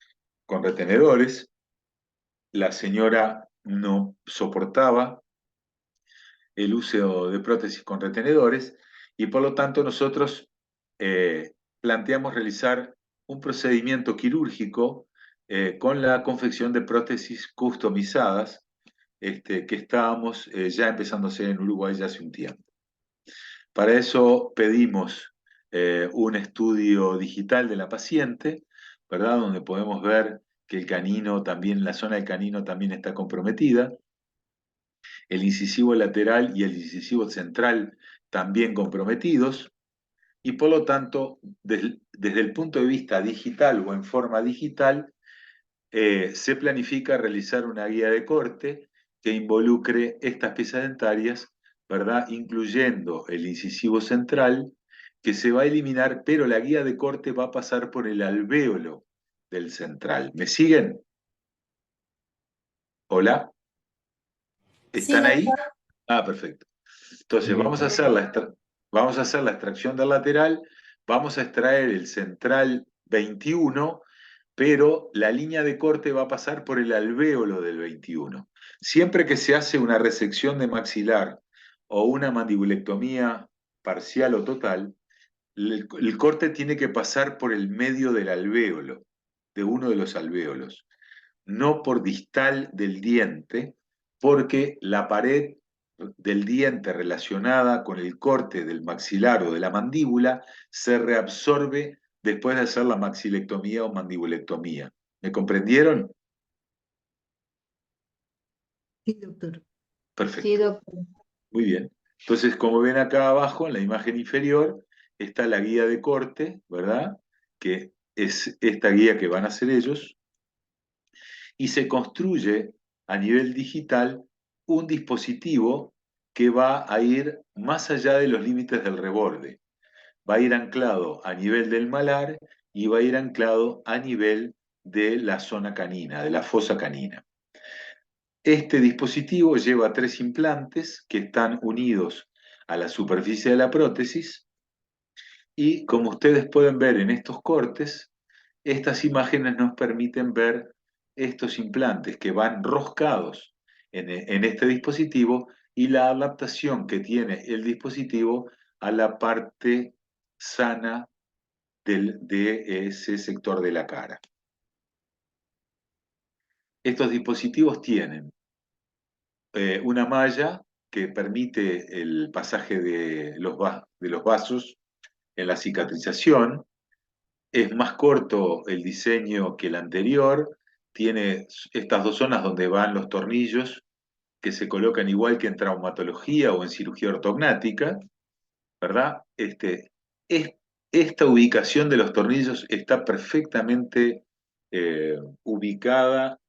con retenedores. La señora no soportaba el uso de prótesis con retenedores y por lo tanto nosotros planteamos realizar un procedimiento quirúrgico con la confección de prótesis customizadas que estábamos ya empezando a hacer en Uruguay ya hace un tiempo. Para eso pedimos un estudio digital de la paciente, ¿verdad? Donde podemos ver que el canino también, la zona del canino también está comprometida. el incisivo lateral y el incisivo central también comprometidos, y por lo tanto, desde el punto de vista digital o en forma digital, se planifica realizar una guía de corte que involucre estas piezas dentarias, ¿verdad? Incluyendo el incisivo central, que se va a eliminar, pero la guía de corte va a pasar por el alvéolo del central. ¿Me siguen? ¿Hola? Sí, ¿Están ahí? doctor. Ah, perfecto. Entonces, Sí. vamos a hacer la extracción del lateral, vamos a extraer el central 21, pero la línea de corte va a pasar por el alvéolo del 21. Siempre que se hace una resección de maxilar o una mandibulectomía parcial o total, el corte tiene que pasar por el medio del alvéolo, de uno de los alvéolos, no por distal del diente, porque la pared del diente relacionada con el corte del maxilar o de la mandíbula se reabsorbe después de hacer la maxilectomía o mandibulectomía. ¿Me comprendieron? Sí, doctor. Perfecto. Sí, doctor. Muy bien. Entonces, como ven acá abajo, en la imagen inferior, está la guía de corte, ¿verdad? Que es esta guía que van a hacer ellos, y se construye a nivel digital un dispositivo que va a ir más allá de los límites del reborde. Va a ir anclado a nivel del malar y va a ir anclado a nivel de la zona canina, de la fosa canina. Este dispositivo lleva 3 implantes que están unidos a la superficie de la prótesis y, como ustedes pueden ver en estos cortes, estas imágenes nos permiten ver estos implantes que van roscados en este dispositivo y la adaptación que tiene el dispositivo a la parte sana de ese sector de la cara. Estos dispositivos tienen una malla que permite el pasaje de los vasos en la cicatrización. Es más corto el diseño que el anterior, tiene estas 2 zonas donde van los tornillos que se colocan igual que en traumatología o en cirugía ortognática, ¿verdad? Esta ubicación de los tornillos está perfectamente ubicada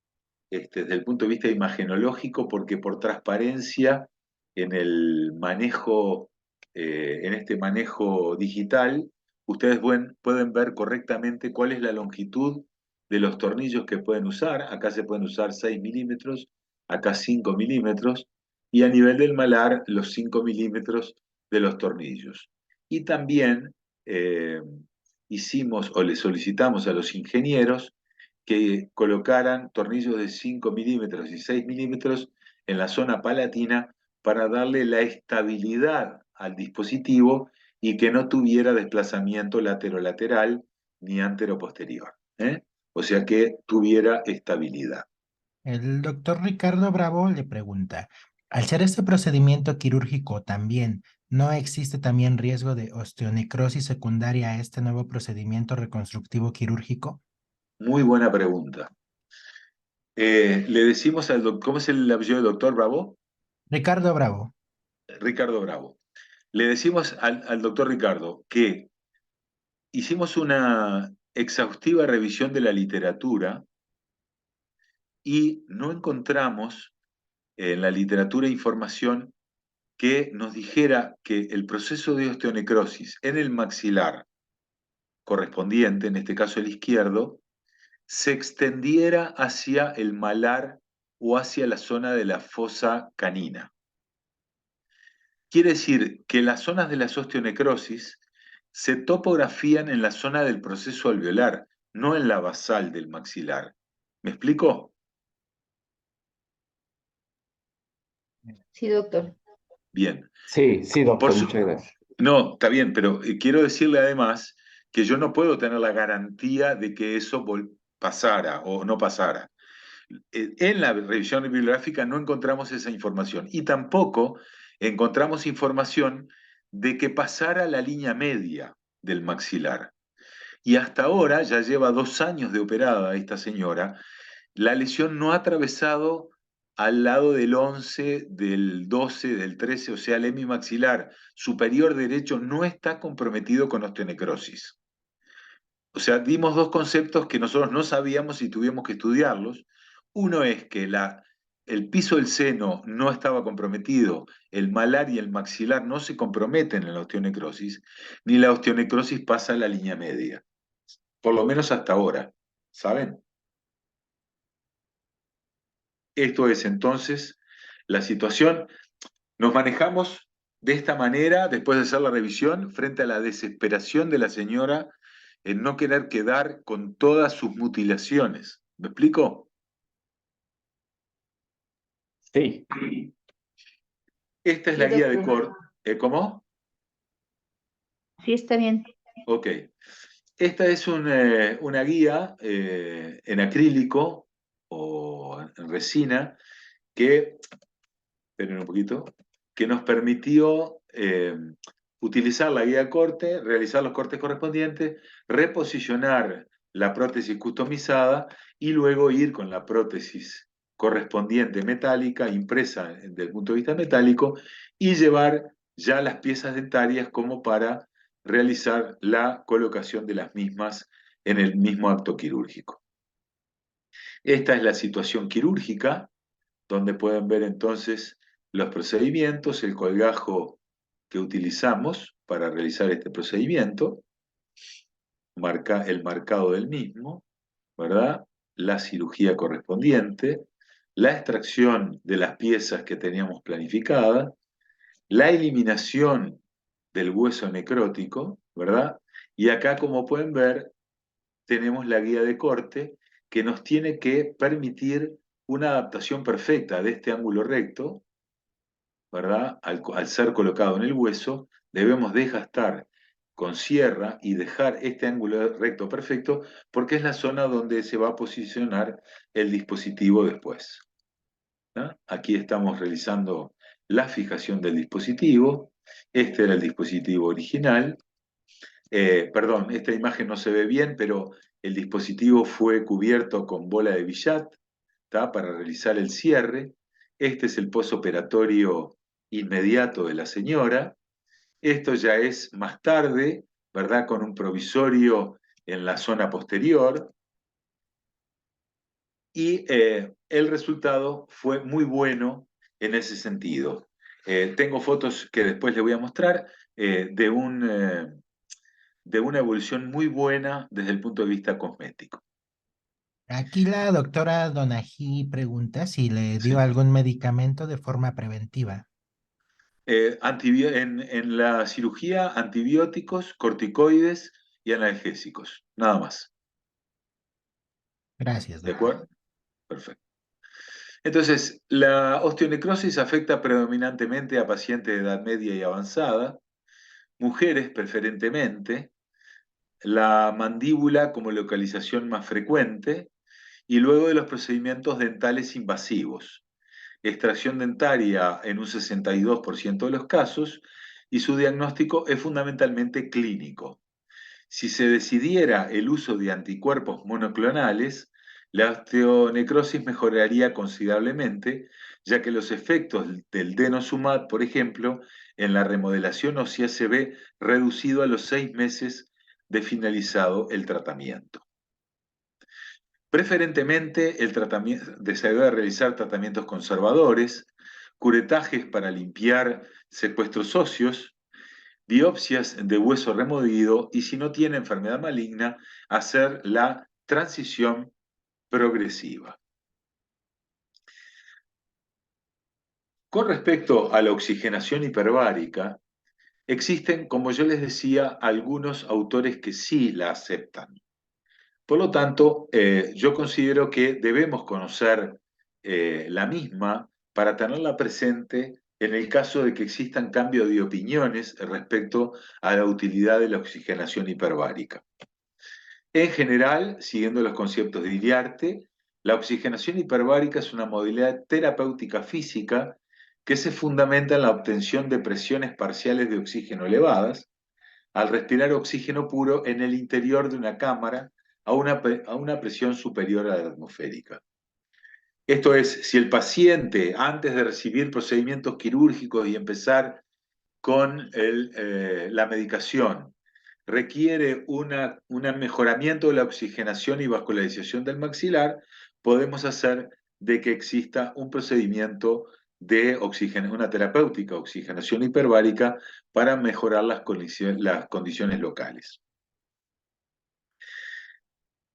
desde el punto de vista imagenológico, porque por transparencia en el manejo, en este manejo digital, ustedes pueden ver correctamente cuál es la longitud de los tornillos que pueden usar. Acá se pueden usar 6 milímetros, acá 5 milímetros, y a nivel del malar los 5 milímetros de los tornillos. Y también hicimos o le solicitamos a los ingenieros que colocaran tornillos de 5 milímetros y 6 milímetros en la zona palatina para darle la estabilidad al dispositivo y que no tuviera desplazamiento laterolateral ni anteroposterior, ¿eh? O sea que tuviera estabilidad. El doctor Ricardo Bravo le pregunta, al ser este procedimiento quirúrgico también, ¿no existe también riesgo de osteonecrosis secundaria a este nuevo procedimiento reconstructivo quirúrgico? Muy buena pregunta. Le decimos al doctor, ¿cómo es el apellido del doctor Bravo? Ricardo Bravo. Ricardo Bravo. Le decimos al doctor Ricardo que hicimos una exhaustiva revisión de la literatura y no encontramos en la literatura información que nos dijera que el proceso de osteonecrosis en el maxilar correspondiente, en este caso el izquierdo, se extendiera hacia el malar o hacia la zona de la fosa canina. Quiere decir que las zonas de la osteonecrosis se topografían en la zona del proceso alveolar, no en la basal del maxilar. ¿Me explico? Sí, doctor. Bien. Sí, sí, Por doctor, su- muchas gracias. No, está bien, pero quiero decirle además que yo no puedo tener la garantía de que eso pasara o no pasara. En la revisión bibliográfica no encontramos esa información y tampoco encontramos información de que pasara la línea media del maxilar. Y hasta ahora, ya lleva 2 años de operada esta señora, la lesión no ha atravesado al lado del 11, del 12, del 13, o sea, el hemimaxilar superior derecho no está comprometido con osteonecrosis. O sea, dimos dos conceptos que nosotros no sabíamos y tuvimos que estudiarlos. Uno es que el piso del seno no estaba comprometido, el malar y el maxilar no se comprometen en la osteonecrosis, ni la osteonecrosis pasa a la línea media, por lo menos hasta ahora, ¿saben? Esto es entonces la situación. Nos manejamos de esta manera después de hacer la revisión frente a la desesperación de la señora en no querer quedar con todas sus mutilaciones. ¿Me explico? Sí, Esta es Sí, la guía de doctor. corte. ¿Cómo? Sí, está bien. Ok. Esta es una guía en acrílico o en resina que, esperen un poquito, que nos permitió utilizar la guía de corte, realizar los cortes correspondientes, reposicionar la prótesis customizada y luego ir con la prótesis correspondiente metálica, impresa desde el punto de vista metálico, y llevar ya las piezas dentarias como para realizar la colocación de las mismas en el mismo acto quirúrgico. Esta es la situación quirúrgica, donde pueden ver entonces los procedimientos, el colgajo que utilizamos para realizar este procedimiento, el marcado del mismo, ¿verdad? La cirugía correspondiente, la extracción de las piezas que teníamos planificadas, la eliminación del hueso necrótico, ¿verdad? Y acá, como pueden ver, tenemos la guía de corte que nos tiene que permitir una adaptación perfecta de este ángulo recto, ¿verdad? Al ser colocado en el hueso, debemos desgastar con sierra y dejar este ángulo recto perfecto porque es la zona donde se va a posicionar el dispositivo después, ¿no? Aquí estamos realizando la fijación del dispositivo. Este era el dispositivo original. Perdón, esta imagen no se ve bien, pero el dispositivo fue cubierto con bola de billar, ¿tá? Para realizar el cierre. Este es el posoperatorio inmediato de la señora. Esto ya es más tarde, ¿verdad? Con un provisorio en la zona posterior. Y el resultado fue muy bueno en ese sentido. Tengo fotos que después les voy a mostrar de una evolución muy buena desde el punto de vista cosmético. Aquí la doctora Donají pregunta si le dio Sí. algún medicamento de forma preventiva. En la cirugía, antibióticos, corticoides y analgésicos, nada más. Gracias, ¿De doctor. acuerdo? Perfecto. Entonces, la osteonecrosis afecta predominantemente a pacientes de edad media y avanzada, mujeres preferentemente, la mandíbula como localización más frecuente, y luego de los procedimientos dentales invasivos. Extracción dentaria en un 62% de los casos, y su diagnóstico es fundamentalmente clínico. Si se decidiera el uso de anticuerpos monoclonales, la osteonecrosis mejoraría considerablemente, ya que los efectos del denosumab, por ejemplo, en la remodelación ósea se ve reducido a los 6 meses de finalizado el tratamiento. Preferentemente, el tratamiento, se debe realizar tratamientos conservadores, curetajes para limpiar secuestros óseos, biopsias de hueso removido y, si no tiene enfermedad maligna, hacer la transición progresiva. Con respecto a la oxigenación hiperbárica, existen, como yo les decía, algunos autores que sí la aceptan. Por lo tanto, yo considero que debemos conocer la misma para tenerla presente en el caso de que existan cambios de opiniones respecto a la utilidad de la oxigenación hiperbárica. En general, siguiendo los conceptos de Iriarte, la oxigenación hiperbárica es una modalidad terapéutica física que se fundamenta en la obtención de presiones parciales de oxígeno elevadas al respirar oxígeno puro en el interior de una cámara a una presión superior a la atmosférica. Esto es, si el paciente, antes de recibir procedimientos quirúrgicos y empezar con la medicación, requiere un mejoramiento de la oxigenación y vascularización del maxilar, podemos hacer de que exista un procedimiento de una terapéutica oxigenación hiperbárica para mejorar las condiciones locales.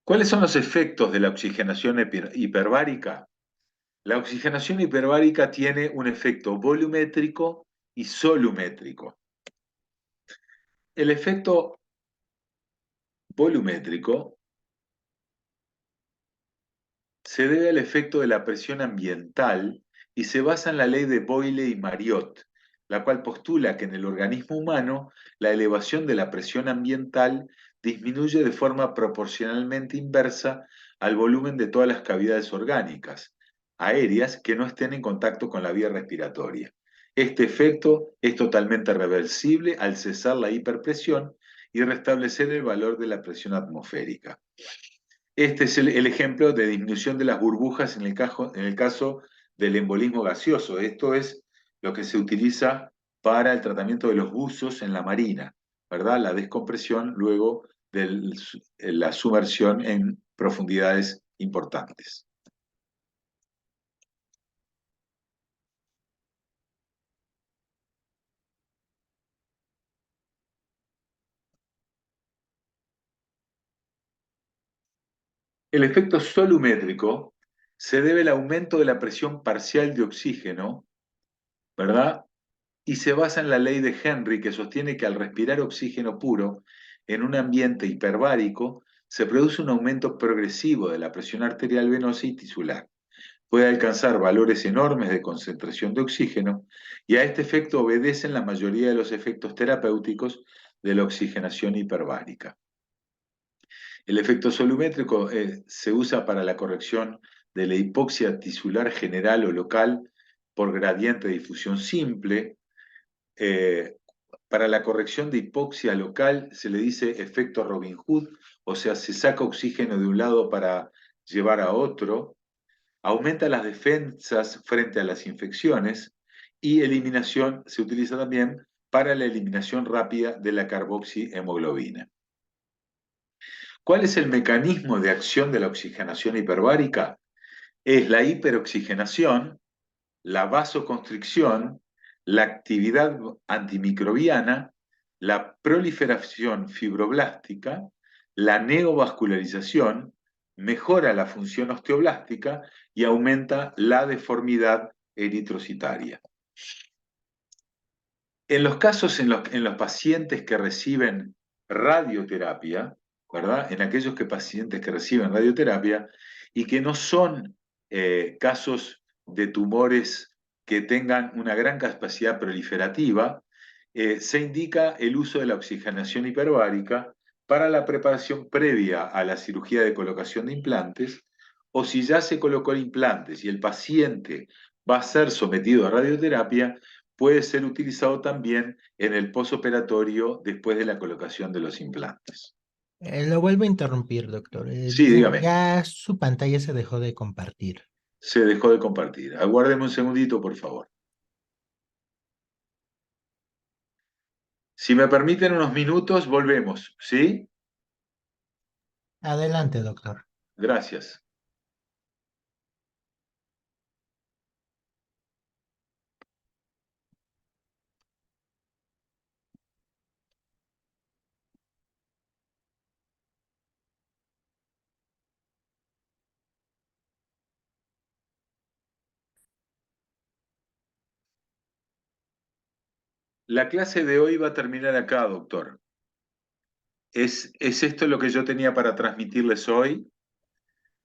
¿Cuáles son los efectos de la oxigenación hiperbárica? La oxigenación hiperbárica tiene un efecto volumétrico y solumétrico. El efecto volumétrico se debe al efecto de la presión ambiental y se basa en la ley de Boyle y Mariotte, la cual postula que en el organismo humano la elevación de la presión ambiental disminuye de forma proporcionalmente inversa al volumen de todas las cavidades orgánicas aéreas que no estén en contacto con la vía respiratoria. Este efecto es totalmente reversible al cesar la hiperpresión y restablecer el valor de la presión atmosférica. Este es el ejemplo de disminución de las burbujas en el caso del embolismo gaseoso. Esto es lo que se utiliza para el tratamiento de los buzos en la marina, ¿verdad? La descompresión luego de la sumersión en profundidades importantes. El efecto solumétrico se debe al aumento de la presión parcial de oxígeno, ¿verdad? Y se basa en la ley de Henry, que sostiene que al respirar oxígeno puro en un ambiente hiperbárico, se produce un aumento progresivo de la presión arterial venosa y tisular. Puede alcanzar valores enormes de concentración de oxígeno y a este efecto obedecen la mayoría de los efectos terapéuticos de la oxigenación hiperbárica. El efecto solumétrico se usa para la corrección de la hipoxia tisular general o local por gradiente de difusión simple. Para la corrección de hipoxia local se le dice efecto Robin Hood, o sea, se saca oxígeno de un lado para llevar a otro, aumenta las defensas frente a las infecciones y eliminación se utiliza también para la eliminación rápida de la carboxihemoglobina. ¿Cuál es el mecanismo de acción de la oxigenación hiperbárica? Es la hiperoxigenación, la vasoconstricción, la actividad antimicrobiana, la proliferación fibroblástica, la neovascularización, mejora la función osteoblástica y aumenta la deformidad eritrocitaria. En los casos en los pacientes que reciben radioterapia, ¿verdad? En aquellos pacientes que reciben radioterapia y que no son casos de tumores que tengan una gran capacidad proliferativa, se indica el uso de la oxigenación hiperbárica para la preparación previa a la cirugía de colocación de implantes, o si ya se colocó implantes y el paciente va a ser sometido a radioterapia, puede ser utilizado también en el posoperatorio después de la colocación de los implantes. Lo vuelvo a interrumpir, doctor. Sí, dígame. Ya su pantalla se dejó de compartir. Se dejó de compartir. Aguárdeme un segundito, por favor. Si me permiten unos minutos, volvemos, ¿sí? Adelante, doctor. Gracias. La clase de hoy va a terminar acá, doctor. ¿Es esto lo que yo tenía para transmitirles hoy?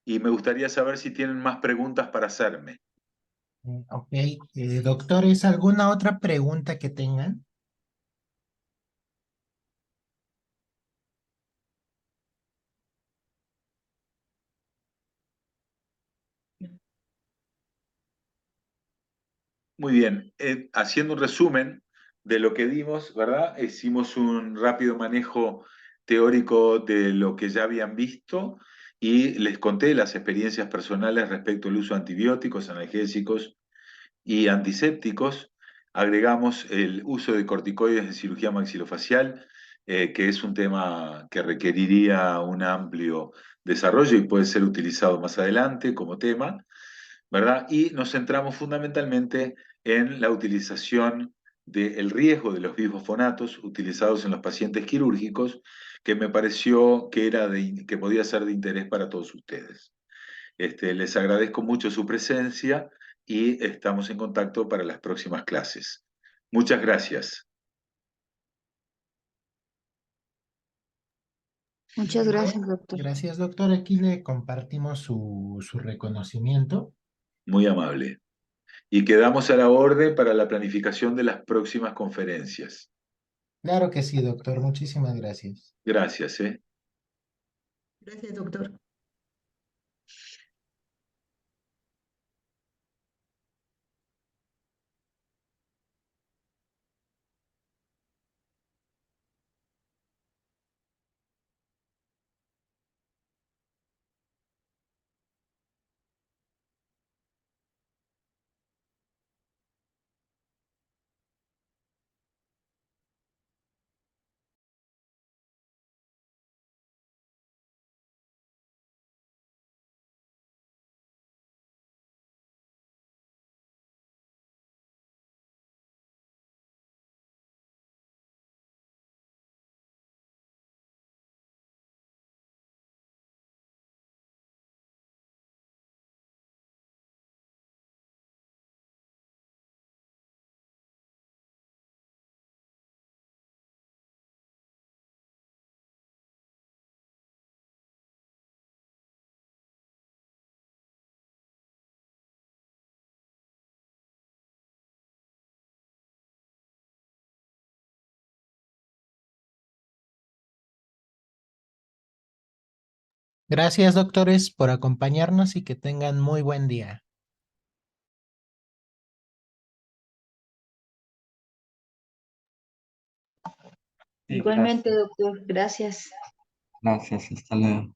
Y me gustaría saber si tienen más preguntas para hacerme. Ok, doctores, ¿alguna otra pregunta que tengan? Muy bien, haciendo un resumen de lo que dimos, ¿verdad? Hicimos un rápido manejo teórico de lo que ya habían visto y les conté las experiencias personales respecto al uso de antibióticos, analgésicos y antisépticos. Agregamos el uso de corticoides en cirugía maxilofacial, que es un tema que requeriría un amplio desarrollo y puede ser utilizado más adelante como tema, ¿verdad? Y nos centramos fundamentalmente en la utilización del riesgo de los bisfosfonatos utilizados en los pacientes quirúrgicos, que me pareció que, que podía ser de interés para todos ustedes. Les agradezco mucho su presencia y estamos en contacto para las próximas clases. Muchas gracias. Muchas gracias, doctor. Gracias, doctor. Aquí le compartimos su reconocimiento. Muy amable. Y quedamos a la orden para la planificación de las próximas conferencias. Claro que sí, doctor. Muchísimas gracias. Gracias, ¿eh? Gracias, doctor. Gracias, doctores, por acompañarnos y que tengan muy buen día. Sí, Igualmente, gracias. doctor, gracias. Gracias, hasta luego.